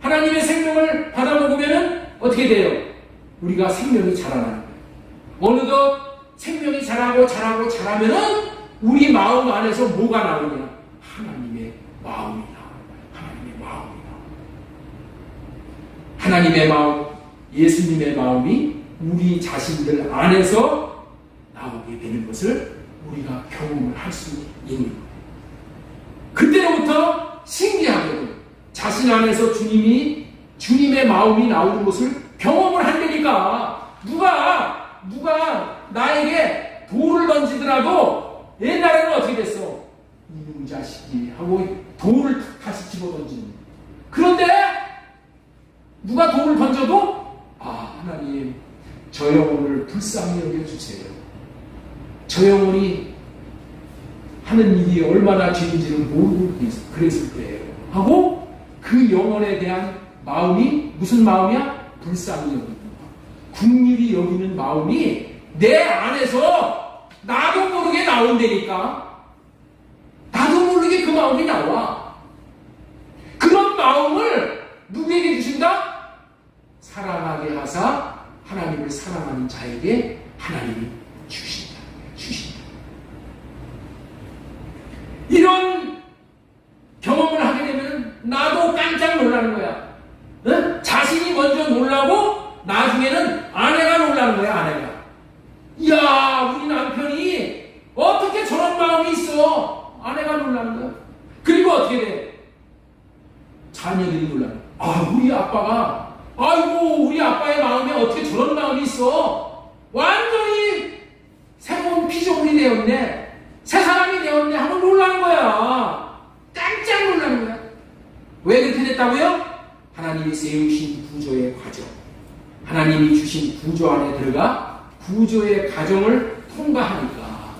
[SPEAKER 1] 하나님의 생명을 받아먹으면 어떻게 돼요? 우리가 생명이 자라나는 거예요. 어느덧 생명이 자라면은 우리 마음 안에서 뭐가 나오냐? 하나님의 마음이 나옵니다. 하나님의 마음이 나옵니다. 하나님의 마음, 예수님의 마음이 우리 자신들 안에서 나오게 되는 것을 우리가 경험을 할 수 있는 거예요. 그때로부터 신기하게도 자신 안에서 주님의 마음이 나오는 것을 경험을 한다니까. 누가 나에게 돌을 던지더라도 옛날에는 어떻게 됐어? 이놈 자식이 하고 돌을 다시 집어 던지는. 그런데 누가 돌을 던져도 하나님 저 영혼을 불쌍히 여겨주세요. 저 영혼이 하는 일이 얼마나 죄인지를 모르고 그랬을 때예요. 하고 그 영혼에 대한 마음이 무슨 마음이야? 불쌍히 여기는 마음. 긍휼히 여기는 마음이 내 안에서 나도 모르게 나온다니까. 나도 모르게 그 마음이 나와. 그런 마음을 누구에게 주신다? 사랑하게 하사 하나님을 사랑하는 자에게 하나님이 주신다. 이런 경험을 하게 되면 나도 깜짝 놀라는 거야. 자신이 먼저 놀라고 나중에는 아내가 놀라는 거야. 아내가. 이야, 우리 남편이 어떻게 저런 마음이 있어? 아내가 놀라는 거야. 그리고 어떻게 돼? 자녀들이 놀라는 거야. 우리 아빠가 우리 아빠의 마음에 어떻게 저런 마음이 있어? 완전히 새로운 피조물이 되었네. 새 사람이 되었네 하고 놀라는 거야. 깜짝 놀라는 거야. 왜 그렇게 됐다고요? 하나님이 세우신 구조의 과정, 하나님이 주신 구조 안에 들어가 구조의 과정을 통과하니까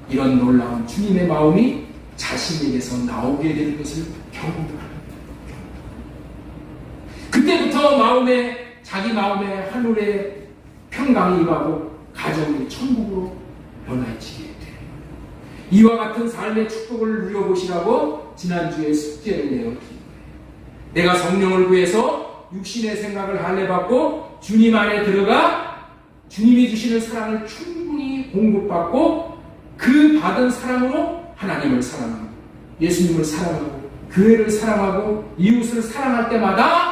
[SPEAKER 1] 이런 놀라운 주님의 마음이 자신에게서 나오게 되는 것을 경험합니다. 그때부터 자기 마음에 하늘의 평강이 임하고 가정이 천국으로 변화해지게 돼요. 이와 같은 삶의 축복을 누려보시라고 지난주에 숙제를 내었습니다. 내가 성령을 구해서 육신의 생각을 할례받고 주님 안에 들어가 주님이 주시는 사랑을 충분히 공급받고 그 받은 사랑으로 하나님을 사랑하고 예수님을 사랑하고 교회를 사랑하고 이웃을 사랑할 때마다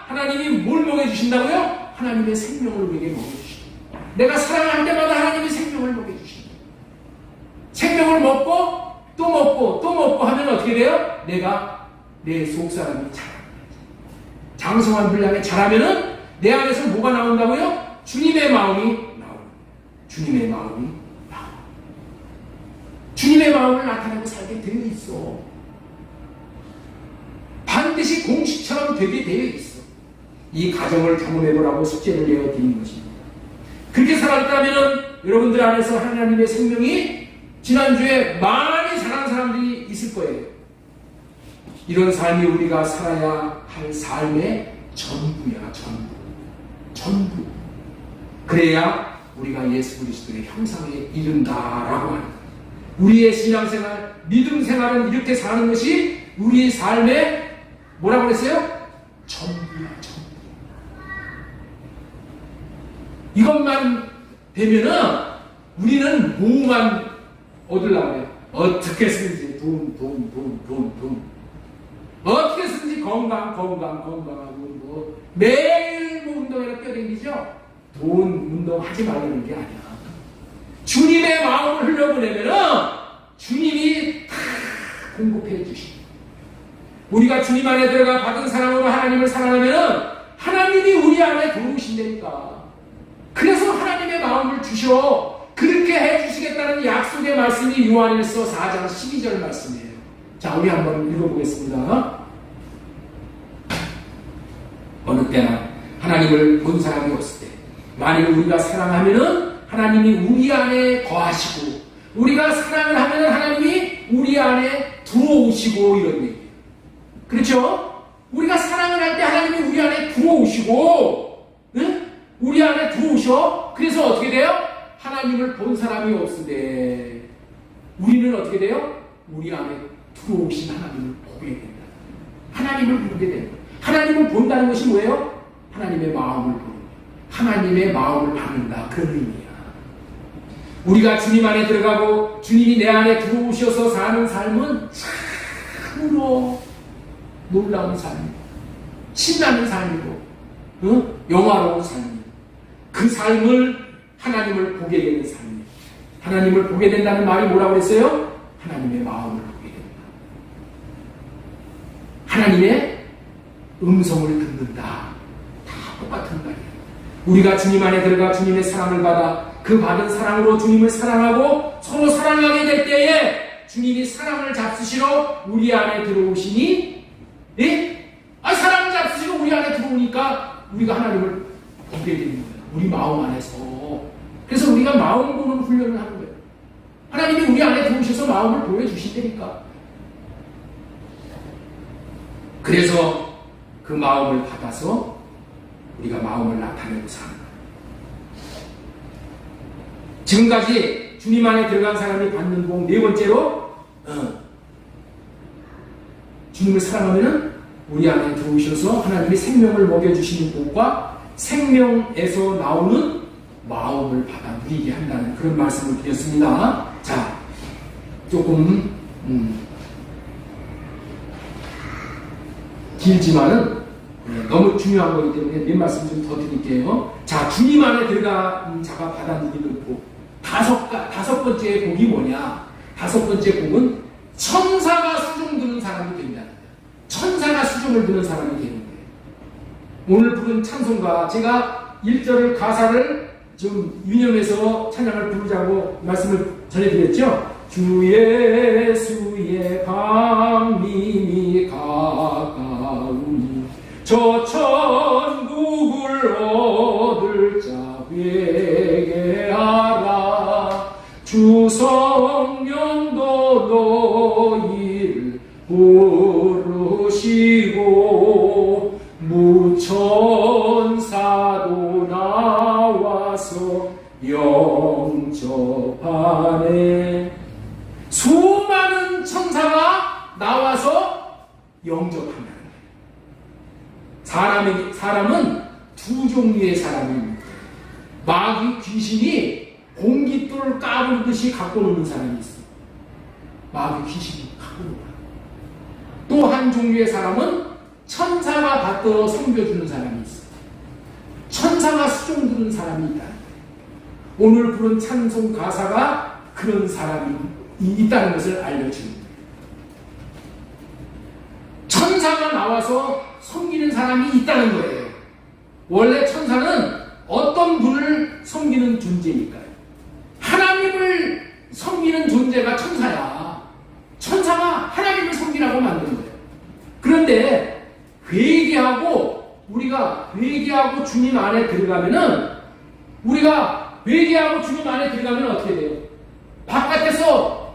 [SPEAKER 1] 하나님이 뭘 먹여주신다고요? 하나님의 생명을 우리에게 먹여주신다. 내가 사랑할 때마다 하나님이 생명을 먹여주신다. 생명을 먹고 또 먹고 또 먹고 하면 어떻게 돼요? 내가 내 속사람이 자랍니다. 장성한 분량에 자라면은 내 안에서 뭐가 나온다고요? 주님의 마음이 나옵니다. 주님의 마음이 나옵니다. 주님의 마음을 나타내고 살게 되어 있어. 반드시 공식처럼 되게 되어 있어. 이 과정을 경험해보라고 숙제를 내어드리는 것입니다. 그렇게 살았다면 여러분들 안에서 하나님의 생명이 지난주에 많이 자란 사람들이 있을 거예요. 이런 삶이 우리가 살아야 할 삶의 전부야, 전부. 그래야 우리가 예수 그리스도의 형상에 이른다라고 하는 거예요. 우리의 신앙생활, 믿음 생활은 이렇게 사는 것이 우리의 삶의 뭐라고 그랬어요? 전부야, 전부. 이것만 되면은 우리는 뭐만 얻으려고 해요? 어떻게 쓰든지 돈. 어떻게 쓰든지 건강하고 뭐 매일 뭐 운동회를 뛰어다니죠? 돈 운동하지 말라는 게 아니야. 주님의 마음을 흘려보내면은 주님이 다 공급해 주시고, 우리가 주님 안에 들어가 받은 사랑으로 하나님을 사랑하면은 하나님이 우리 안에 들어오신다니까. 그래서 하나님의 마음을 주셔. 그렇게 해주시겠다는 약속의 말씀이 요한일서 4장 12절 말씀이에요. 자, 우리 한번 읽어보겠습니다. 어느 때나 하나님을 본 사람이 없을 때, 만일 우리가 사랑하면은 하나님이 우리 안에 거하시고, 우리가 사랑을 하면은 하나님이 우리 안에 들어오시고, 이런 얘기예요. 그렇죠? 우리가 사랑을 할 때 하나님이 우리 안에 들어오시고, 응? 우리 안에 들어오셔. 그래서 어떻게 돼요? 하나님을 본 사람이 없으되 우리는 어떻게 돼요? 우리 안에 들어오신 하나님을 보게 된다. 하나님을 보게 된다. 하나님을 본다는 것이 뭐예요? 하나님의 마음을 보는 거예요. 하나님의 마음을 받는다. 그런 의미야. 우리가 주님 안에 들어가고 주님이 내 안에 들어오셔서 사는 삶은 참으로 놀라운 삶이고 신나는 삶이고 영화로운 삶이고, 그 삶을 하나님을 보게 되는 삶이에요. 하나님을 보게 된다는 말이 뭐라고 그랬어요? 하나님의 마음을 보게 된다. 하나님의 음성을 듣는다. 다 똑같은 말이에요. 우리가 주님 안에 들어가 주님의 사랑을 받아 그 받은 사랑으로 주님을 사랑하고 서로 사랑하게 될 때에 주님이 사랑을 잡수시러 우리 안에 들어오시니, 예? 사랑을 잡수시러 우리 안에 들어오니까 우리가 하나님을 보게 되는 거예요. 우리 마음 안에서. 그래서 우리가 마음 보는 훈련을 하는 거예요. 하나님이 우리 안에 들어오셔서 마음을 보여주신다니까. 그래서 그 마음을 받아서 우리가 마음을 나타내고 사는 거예요. 지금까지 주님 안에 들어간 사람이 받는 복, 네 번째로 주님을 사랑하면 우리 안에 들어오셔서 하나님이 생명을 먹여주시는 복과 생명에서 나오는 마음을 받아 누리게 한다는 그런 말씀을 드렸습니다. 자, 조금 길지만은 너무 중요한 거기 때문에 몇 말씀 좀 더 드릴게요. 자, 주님 안에 들어간 자가 받아 누리는 복, 다섯 번째 복이 뭐냐? 다섯 번째 복은 천사가 수종 드는 사람이 된다는 거예요. 천사가 수종을 드는 사람이 되는 거예요. 오늘 부른 찬송가, 제가 1절을 가사를 좀 유념해서 찬양을 부르자고 말씀을 전해드렸죠. 주 예수의 강림이 가까우니 저 천국을 얻을 자 회개하라. 주 성령도 너희를 부르시고 무천사도 나와서 영접하네. 수많은 천사가 나와서 영접한다는 거예요. 사람은 두 종류의 사람입니다. 마귀 귀신이 공깃돌 까불듯이 갖고 노는 사람이 있어. 마귀 귀신이 갖고 놀아. 또 한 종류의 사람은 천사가 받들어 섬겨주는 사람이 있어. 천사가 수종드는 사람이 있다. 오늘 부른 찬송 가사가 그런 사람이 있다는 것을 알려주는 거예요. 천사가 나와서 섬기는 사람이 있다는 거예요. 원래 천사는 어떤 분을 섬기는 존재일까요? 하나님을 섬기는 존재가 천사야. 천사가 하나님을 섬기라고 만든 거예요. 그런데 우리가 회개하고 주님 안에 들어가면은, 우리가 회개하고 주님 안에 들어가면 어떻게 돼요? 바깥에서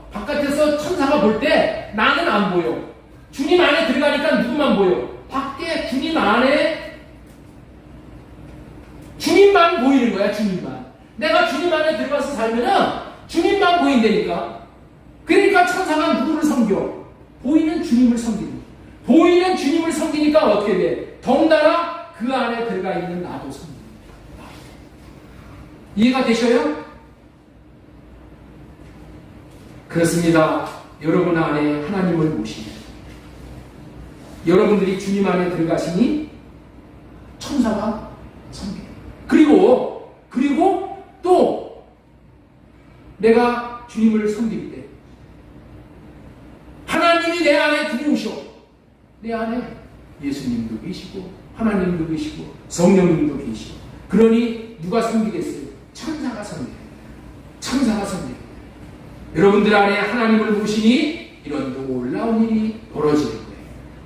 [SPEAKER 1] 천사가 볼 때 나는 안 보여. 주님 안에 들어가니까 누구만 보여? 밖에 주님 안에 주님만 보이는 거야. 주님만. 내가 주님 안에 들어가서 살면은 주님만 보인다니까. 그러니까 천사가 누구를 섬겨? 보이는 주님을 섬기는 거야. 보이는 주님을 섬기니까 어떻게 돼? 덩달아 그 안에 들어가 있는 나도 섬기는 거야. 이해가 되셔요? 그렇습니다. 여러분 안에 하나님을 모시면 여러분들이 주님 안에 들어가시니 천사가 섬겨요. 그리고 또 내가 주님을 섬길 때 하나님이 내 안에 들어오셔. 내 안에 예수님도 계시고 하나님도 계시고 성령님도 계시고 그러니 누가 섬기겠어요? 천사가 섬겨요. 천사가 섬겨요. 여러분들 안에 하나님을 모시니 이런 놀라운 일이 벌어지는 거예요.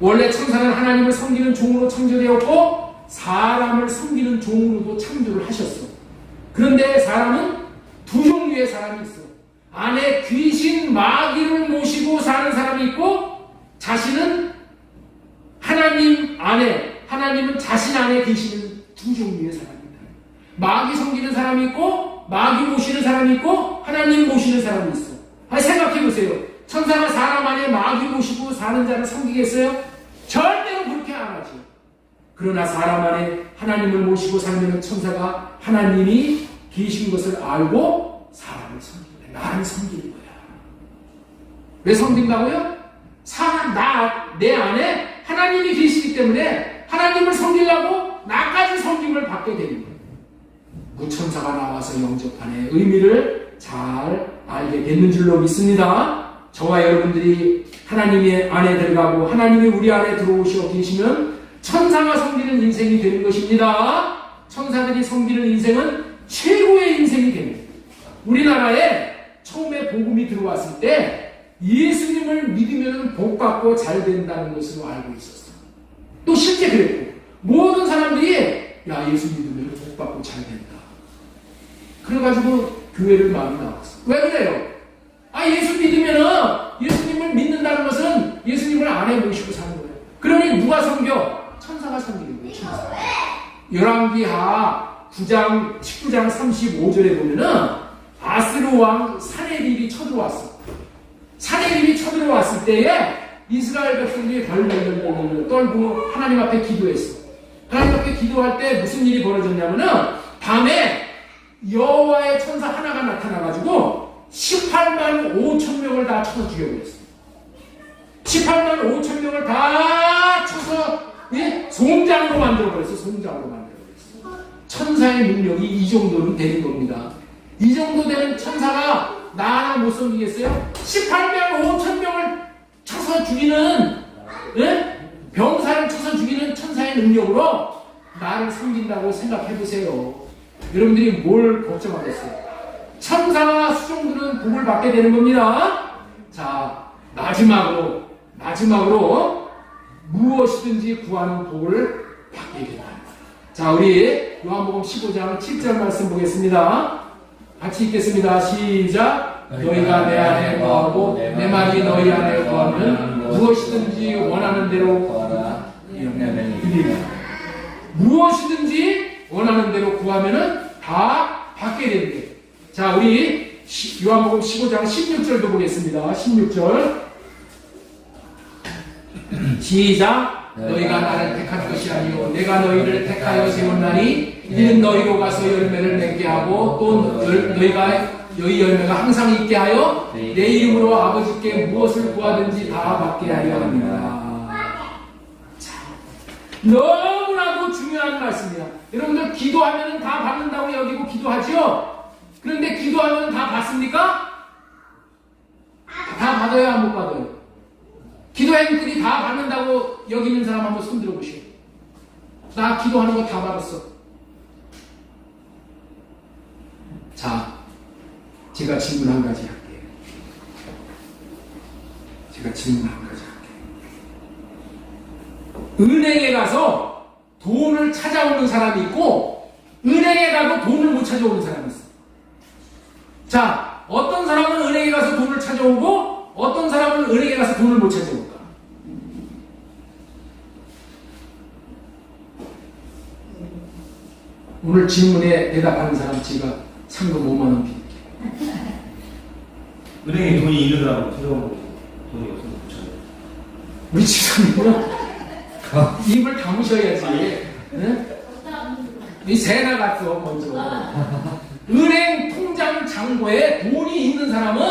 [SPEAKER 1] 원래 천사는 하나님을 섬기는 종으로 창조되었고 사람을 섬기는 종으로도 창조를 하셨어. 그런데 사람은 두 종류의 사람이 있어. 안에 귀신 마귀를 모시고 사는 사람이 있고 자신은 하나님 안에 하나님은 자신 안에 계시는 두 종류의 사람입니다. 마귀 섬기는 사람이 있고 마귀 모시는 사람이 있고 하나님 모시는 사람이 있어. 생각해 보세요. 천사가 사람 안에 마귀 모시고 사는 자를 섬기겠어요? 절대로 그렇게 안 하죠. 그러나 사람 안에 하나님을 모시고 살면 천사가 하나님이 계신 것을 알고 사람을 섬기는 거야. 나를 섬기는 거야. 왜 섬긴다고요? 내 안에 하나님이 계시기 때문에 하나님을 섬기려고 나까지 섬김을 받게 되는 거예요. 무천사가 나와서 영접하는 의미를 잘 알게 됐는 줄로 믿습니다. 저와 여러분들이 하나님의 안에 들어가고 하나님이 우리 안에 들어오셔 계시면 천사가 섬기는 인생이 되는 것입니다. 천사들이 섬기는 인생은 최고의 인생이 됩니다. 우리나라에 처음에 복음이 들어왔을 때 예수님을 믿으면 복 받고 잘 된다는 것으로 알고 있었어. 또 실제 그랬고 모든 사람들이 야 예수 믿으면 복 받고 잘 된다. 그래가지고 교회를 많이 나왔어. 왜 그래요? 예수 믿으면은 예수님을 믿는다는 것은 예수님을 안에 모시고 사는 거예요. 그러니 누가 섬겨? 천사가 섬기는 거예요. 천사. 열왕기하 9장 19장 35절에 보면은 아스루 왕 사네립이 쳐들어왔어. 사네립이 쳐들어왔을 때에 이스라엘 백성들이 벌벌벌 떨고 하나님 앞에 기도했어. 하나님 앞에 기도할 때 무슨 일이 벌어졌냐면은 밤에 여호와의 천사 하나가 나타나가지고 18만 5천 명을 다 쳐서 죽여버렸어. 18만 5천 명을 다 쳐서 송장으로 만들어버렸어. 송장으로 만들어버렸어. 천사의 능력이 이 정도는 되는 겁니다. 이 정도 되는 천사가 나 하나 못 섬기겠어요? 18만 5천 명을 쳐서 죽이는 병사를 쳐서 죽이는 천사의 능력으로 나를 섬긴다고 생각해보세요. 여러분들이 뭘 걱정하겠어요? 천사와 수종들은 복을 받게 되는 겁니다. 자, 마지막으로 무엇이든지 구하는 복을 받게 된다. 자, 우리 요한복음 15장 7절 말씀 보겠습니다. 같이 읽겠습니다. 시작. 너희가 내 안에 거하고 내 말이 너희 안에 거하면 무엇이든지 원하는 대로 구하라. 무엇이든지 원하는 대로 구하면은 다 받게 됩니다. 자, 우리 요한복음 15장 16절도 보겠습니다. 16절. 시작. 너희가 나를 택한 것이 아니요 내가 너희를 택하여 세웠나니 이는 너희로 가서 열매를 맺게 하고 또 너희가 너희 열매가 항상 있게 하여 내 이름으로 아버지께 무엇을 구하든지 다 받게 하려 합니다. 자, 너무나도 중요한 말씀이야. 여러분들 기도하면 다 받는다고 여기고 기도하죠? 그런데 기도하면 다 받습니까? 다 받아요? 안 못 받아요? 기도행들이 다 받는다고 여기는 사람 한번 손 들어보시오. 나 기도하는 거 다 받았어. 자, 제가 질문 한 가지 할게요. 은행에 가서 돈을 찾아오는 사람이 있고 은행에 가도 돈을 못 찾아오는 사람이 있어. 자, 어떤 사람은 은행에 가서 돈을 찾아오고 어떤 사람은 은행에 가서 돈을 못 찾아올까? 오늘 질문에 대답하는 사람 제가 상금 5만 원 드릴게요.
[SPEAKER 2] 은행에 돈이 있는 사람은 찾아보고 돈이 없으면 붙여요.
[SPEAKER 1] 우리 집사님은 입을 다무셔야지. 응? 이 새나 같어 먼저. 은행 통장 잔고에 돈이 있는 사람은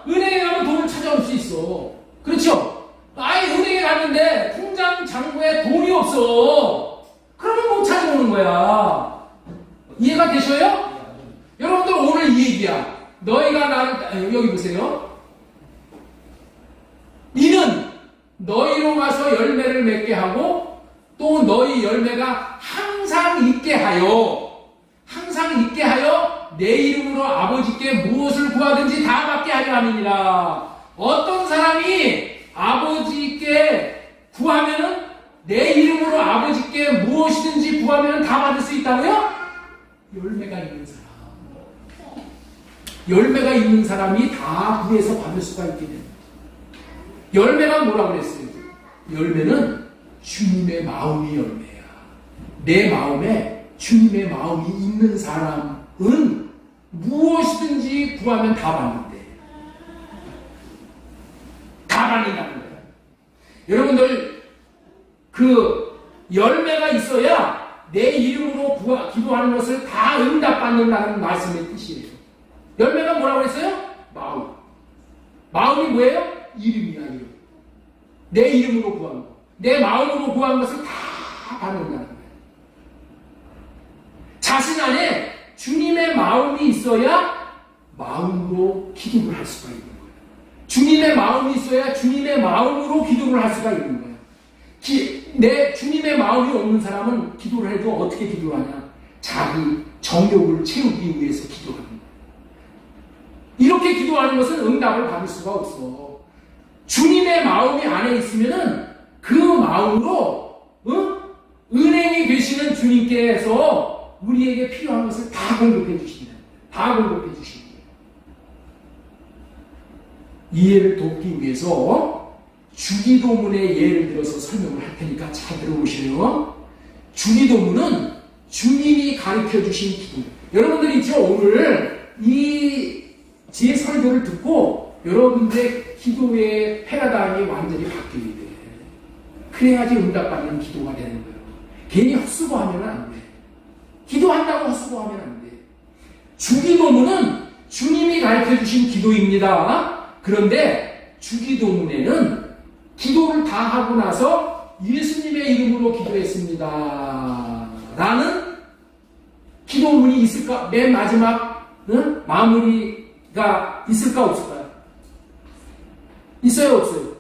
[SPEAKER 1] 은행에 가면 돈을 찾아올 수 있어. 그렇죠? 아예 은행에 갔는데 통장 잔고에 돈이 없어. 그러면 못 찾아오는 거야. 이해가 되셔요? 여러분들 오늘 이 얘기야. 너희가 나를 여기 보세요. 이는 너희로 가서 열매를 맺게 하고 또 너희 열매가 항상 있게 하여 내 이름으로 아버지께 무엇을 구하든지 다 받게 하려 함이니라. 어떤 사람이 아버지께 구하면은 내 이름으로 아버지께 무엇이든지 구하면 다 받을 수 있다고요? 열매가 있는 사람. 열매가 있는 사람이 다 구해서 받을 수가 있게 됩니다. 열매가 뭐라고 그랬어요? 열매는 주님의 마음이 열매야. 내 마음에 주님의 마음이 있는 사람은 무엇이든지 구하면 다 받는데. 다 받는다는 거예요. 여러분들 그 열매가 있어야 내 이름으로 기도하는 것을 다 응답받는다는 말씀의 뜻이에요. 열매가 뭐라고 했어요? 마음. 마음이 뭐예요? 이름이야, 이름. 내 이름으로 구한 거. 내 마음으로 구한 것을 다 받는다는 거예요. 자신 안에 주님의 마음이 있어야 마음으로 기도를 할 수가 있는 거예요. 주님의 마음이 있어야 주님의 마음으로 기도를 할 수가 있는 거예요. 내 주님의 마음이 없는 사람은 기도를 해도 어떻게 기도하냐? 자기 정욕을 채우기 위해서 기도하는 거예요. 이렇게 기도하는 것은 응답을 받을 수가 없어. 주님의 마음이 안에 있으면은 그 마음으로 은행에 계시는 주님께서 우리에게 필요한 것을 다 공급해 주신다. 다 공급해 주신다. 이해를 돕기 위해서 주기도문의 예를 들어서 설명을 할 테니까 잘 들어보세요. 주기도문은 주님이 가르쳐 주신 기도. 여러분들이 있죠, 오늘 제 설교를 듣고 여러분들의 기도의 패러다임이 완전히 바뀌어야 돼. 그래야지 응답받는 기도가 되는 거예요. 괜히 헛수고하면 안 돼. 기도한다고 헛수고하면 안 돼. 주기도문은 주님이 가르쳐 주신 기도입니다. 그런데 주기도문에는 기도를 다 하고 나서 예수님의 이름으로 기도했습니다. 라는 기도문이 있을까? 맨 마지막 마무리가 있을까 없을까요? 있어요 없어요?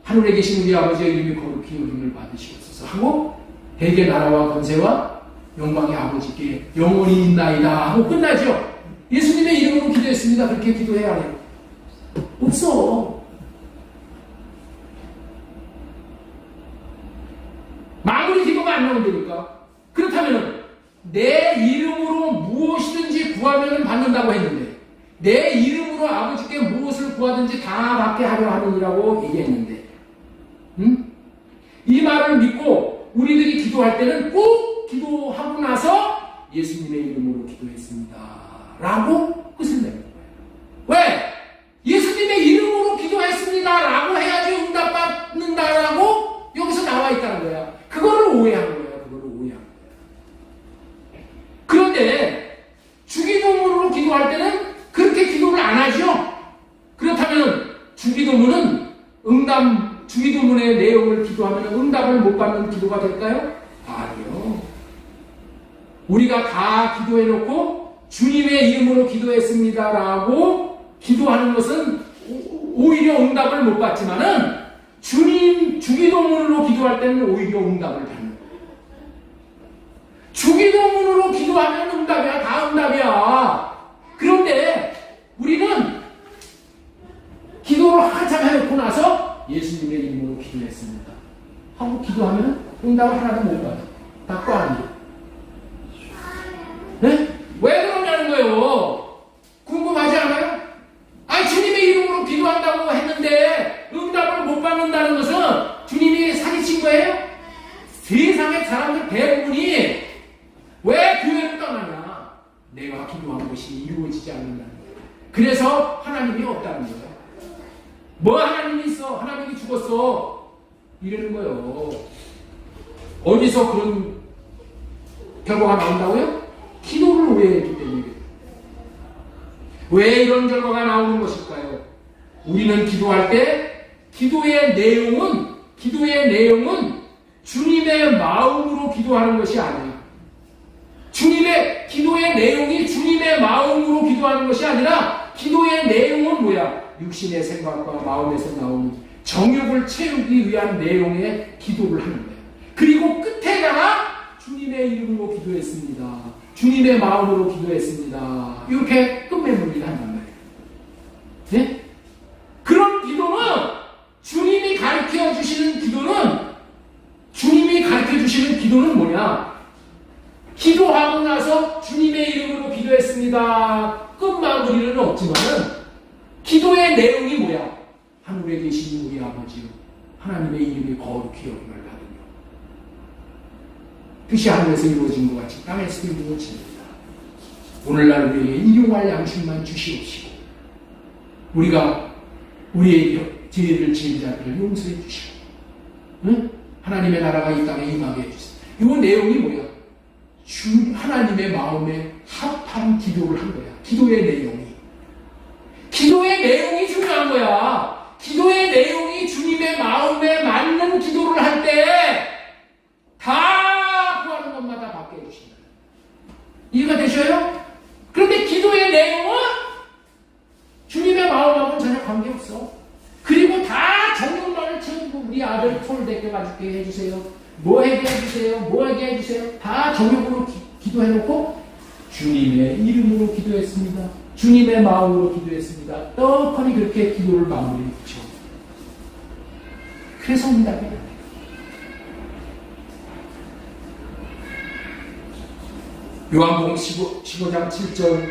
[SPEAKER 1] 하늘에 계신 우리 아버지의 이름이 거룩히 여김을 받으시옵소서 하고 대개 나라와 권세와 영광의 아버지께 영원히 있나이다 하고 끝나죠. 예수님의 이름으로 기도했습니다. 그렇게 기도해야 해요. 없어. 마무리 기도가 안 나온다니까. 그렇다면 내 이름으로 무엇이든지 구하면 받는다고 했는데 내 이름으로 아버지께 무엇을 구하든지 다 받게 하려 하느니라고 얘기했는데 이 말을 믿고 우리들이 기도할 때는 꼭 기도하고 나서 예수님의 이름으로 기도했습니다 라고 끝을 내는 거예요. 왜? 예수님의 이름으로 기도했습니다 라고 해야지 응답받는다라고 여기서 나와 있다는 거야. 그거를 오해한 거예요. 그런데 주기도문으로 기도할 때는 그렇게 기도를 안 하죠. 그렇다면 주기도문은 주기도문의 내용을 기도하면 응답을 못 받는 기도가 될까요? 아니요. 우리가 다 기도해놓고 주님의 이름으로 기도했습니다라고 기도하는 것은 오히려 응답을 못 받지만은 주기도문으로 기도할 때는 오히려 응답을 받는 거예요. 주기도문으로 기도하면 응답이야. 다 응답이야. 그런데 우리는 기도를 한참 해놓고 나서 예수님의 이름으로 기도했습니다 하고 기도하면 응답을 하나도 못 받아. 다 꽝이에요. 네? 왜 그러냐는 거예요. 궁금하지 않아요? 아니 주님의 이름으로 기도한다고 했는데 응답을 못 받는다는 것은 주님이 사기친 거예요? 세상에 사람들 대부분이 왜 교회를 떠나냐? 내가 기도한 것이 이루어지지 않는다는 거예요. 그래서 하나님이 없다는 거예요. 뭐 하나님이 있어? 하나님이 죽었어. 이러는 거예요. 어디서 그런 결과가 나온다고요? 기도를 오해했기 때문에. 왜 이런 결과가 나오는 것일까요? 우리는 기도할 때 기도의 내용은 주님의 마음으로 기도하는 것이 아니야. 기도의 내용이 주님의 마음으로 기도하는 것이 아니라 기도의 내용은 뭐야? 육신의 생각과 마음에서 나오는 정욕을 채우기 위한 내용의 기도를 하는 거예요. 그리고 끝에다가 주님의 이름으로 기도했습니다. 주님의 마음으로 기도했습니다. 이렇게 끝맺음을 한단 말이에요. 네? 그런 기도는 주님이 가르쳐 주시는 기도는 뭐냐? 기도하고 나서 주님의 이름으로 기도했습니다. 끝마무리는 없지만은 기도의 내용이 뭐야? 하늘에 계신 우리 아버지요, 하나님의 이름이 거룩히 여김을 받으며 뜻이 하늘에서 이루어진 것 같이 땅에서 이루어집니다. 오늘날 우리에게 일용할 양식만 주시옵시고 우리가 우리의 죄를 지은 자들을 용서해 주시고, 응? 하나님의 나라가 이 땅에 임하게 해주세요. 이 내용이 뭐야? 하나님의 마음에 합한 기도를 한 거야. 기도의 내용이 중요한 거야. 기도의 내용이 주님의 마음에 맞는 기도를 할 때 다 구하는 것마다 받게 해주신다. 이해가 되셔요? 그런데 기도의 내용은 주님의 마음하고는 전혀 관계없어. 그리고 다 정욕만을 채우고 우리 아들 톨 데려가줄게 해주세요. 뭐 하게 해주세요. 다 정욕으로 기도해놓고 주님의 이름으로 기도했습니다. 주님의 마음으로 기도했습니다. 떡하니 그렇게 기도를 마무리했죠. 그래서 응답이 안 돼요. 요한복음 15장 7절,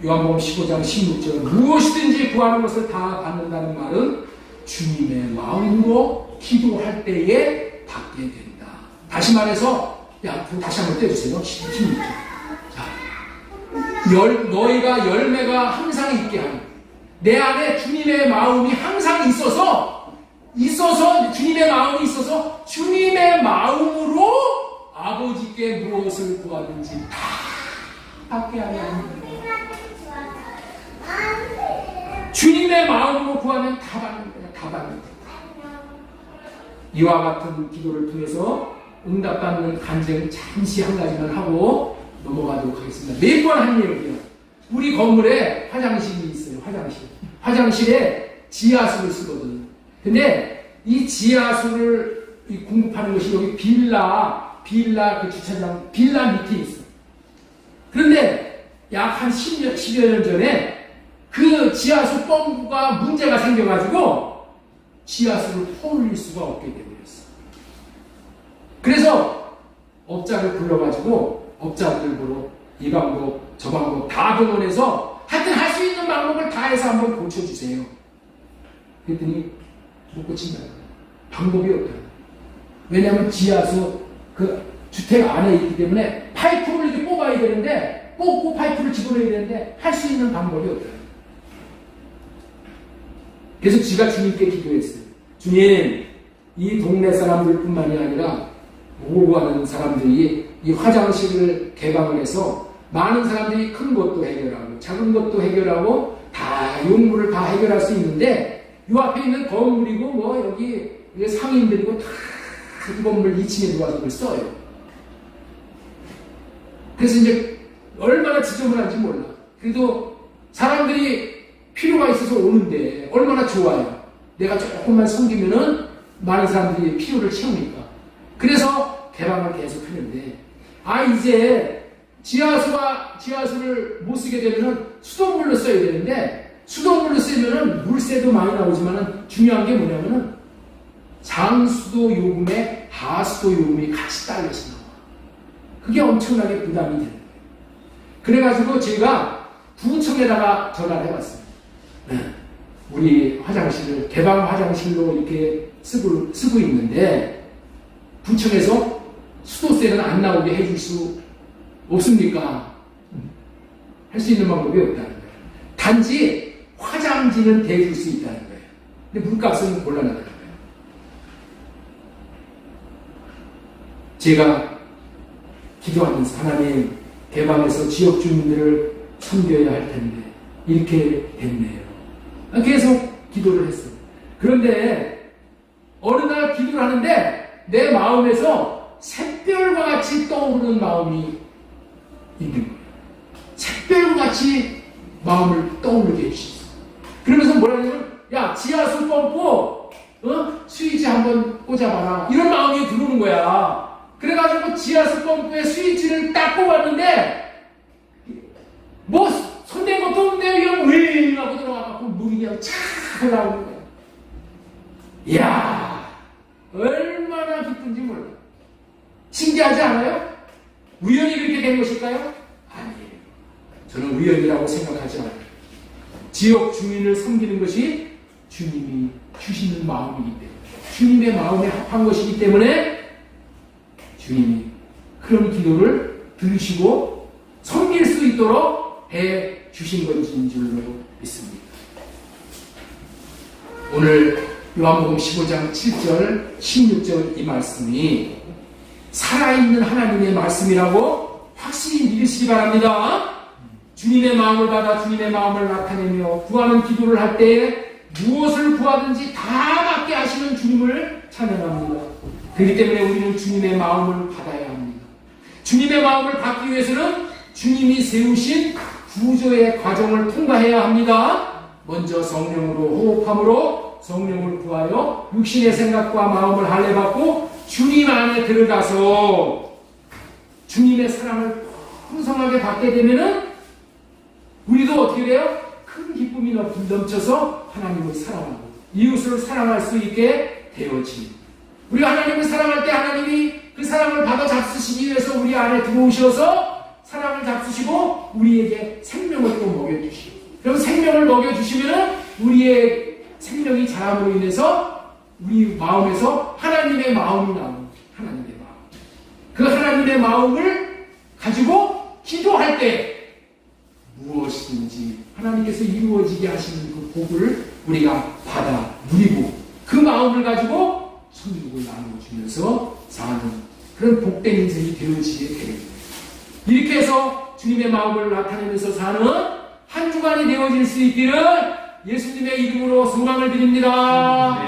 [SPEAKER 1] 요한복음 15장 16절, 무엇이든지 구하는 것을 다 받는다는 말은 주님의 마음으로 기도할 때에 받게 된다. 다시 말해서, 다시 한번 떼주세요. 16절. 너희가 열매가 항상 있게 하는, 내 안에 주님의 마음이 항상 있어서 주님의 마음이 있어서 주님의 마음으로 아버지께 무엇을 구하든지 다 받게 하는 거예요. 주님의 마음으로 구하면 다 받는 거예요. 다 받는 거예요. 이와 같은 기도를 통해서 응답받는 간증 잠시 한 가지만 하고 넘어가도록 하겠습니다. 매번 한 얘기예요. 우리 건물에 화장실이 있어요. 화장실에 지하수를 쓰거든요. 근데 이 지하수를 공급하는 것이 여기 빌라 그 주차장 빌라 밑에 있어. 그런데 약 한 10여 년 전에 그 지하수 펌프가 문제가 생겨가지고 지하수를 퍼올릴 수가 없게 되버렸어. 그래서 업자를 불러가지고 업자들 보러 이 방법 저 방법 다 동원해서 하여튼 할 수 있는 방법을 다 해서 한번 고쳐주세요. 그랬더니 못 고친다. 방법이 없다. 왜냐하면 지하수 그 주택 안에 있기 때문에 파이프를 이렇게 뽑아야 되는데 뽑고 파이프를 집어넣어야 되는데 할 수 있는 방법이 없다. 그래서 지가 주님께 기도했어요. 주님, 이 동네 사람들뿐만이 아니라 오고 가는 사람들이 이 화장실을 개방을 해서 많은 사람들이 큰 것도 해결하고 작은 것도 해결하고 다 용무를 다 해결할 수 있는데 이 앞에 있는 건물이고 뭐 여기 상인들이고 다 이 건물 2층에 들어와서 그걸 써요. 그래서 이제 얼마나 지저분한지 몰라. 그래도 사람들이 필요가 있어서 오는데 얼마나 좋아요. 내가 조금만 섬기면은 많은 사람들이 필요를 채우니까. 그래서 개방을 계속 하는데 이제 지하수를 못 쓰게 되면은 수돗물로 써야 되는데 수돗물로 쓰면은 물세도 많이 나오지만은 중요한 게 뭐냐면은 상수도 요금에 하수도 요금이 같이 딸려서 나와. 그게 엄청나게 부담이 되는 거예요. 그래가지고 제가 구청에다가 전화를 해봤어요. 우리 화장실을 개방 화장실로 이렇게 쓰고 있는데 구청에서 수도세는 안 나오게 해줄 수 없습니까? 할 수 있는 방법이 없다는 거예요. 단지 화장지는 대줄 수 있다는 거예요. 근데 물값은 곤란하다는 거예요. 제가 기도하면서 하나님 개방해서 지역 주민들을 섬겨야 할 텐데 이렇게 됐네요. 계속 기도를 했어요. 그런데 어느 날 기도를 하는데 내 마음에서 샛별과 같이 떠오르는 마음이 있는 거예요. 샛별과 같이 마음을 떠오르게 해주셨어요. 그러면서 뭐라냐면 야 지하수 펌프 스위치 한번 꽂아봐라 이런 마음이 들어오는 거야. 그래가지고 지하수 펌프에 스위치를 딱 꽂았는데 뭐 손댄 것도 없는데 그냥 윙 하고 들어가갖고 물이 그냥 착 올라오는 거야. 이야 얼마나 기쁜지 몰라. 신기하지 않아요? 우연히 그렇게 된 것일까요? 아니에요. 저는 우연이라고 생각하지 않아요. 지역 주민을 섬기는 것이 주님이 주시는 마음이기 때문에 주님의 마음에 합한 것이기 때문에 주님이 그런 기도를 들으시고 섬길 수 있도록 해 주신 것인 줄로 믿습니다. 오늘 요한복음 15장 7절 16절 이 말씀이 살아있는 하나님의 말씀이라고 확실히 믿으시기 바랍니다. 주님의 마음을 받아 주님의 마음을 나타내며 구하는 기도를 할 때에 무엇을 구하든지 다 받게 하시는 주님을 찬양합니다. 그렇기 때문에 우리는 주님의 마음을 받아야 합니다. 주님의 마음을 받기 위해서는 주님이 세우신 구조의 과정을 통과해야 합니다. 먼저 성령으로 호흡함으로 성령을 구하여 육신의 생각과 마음을 할례받고 주님 안에 들어가서 주님의 사랑을 풍성하게 받게 되면은 우리도 어떻게 돼요? 큰 기쁨이 넘쳐서 하나님을 사랑하고 이웃을 사랑할 수 있게 되어집니다. 우리가 하나님을 사랑할 때 하나님이 그 사랑을 받아 잡수시기 위해서 우리 안에 들어오셔서 사랑을 잡수시고 우리에게 생명을 또 먹여주시고 그럼 생명을 먹여주시면 우리의 생명이 자람으로 인해서 우리 마음에서 하나님의 마음이 나옵니다. 하나님의 마음. 그 하나님의 마음을 가지고 기도할 때 무엇이든지 하나님께서 이루어지게 하시는 그 복을 우리가 받아 누리고 그 마음을 가지고 천국을 나눠주면서 사는 그런 복된 인생이 되어지게 됩니다. 이렇게 해서 주님의 마음을 나타내면서 사는 한 주간이 되어질 수 있기를 예수님의 이름으로 소망을 드립니다.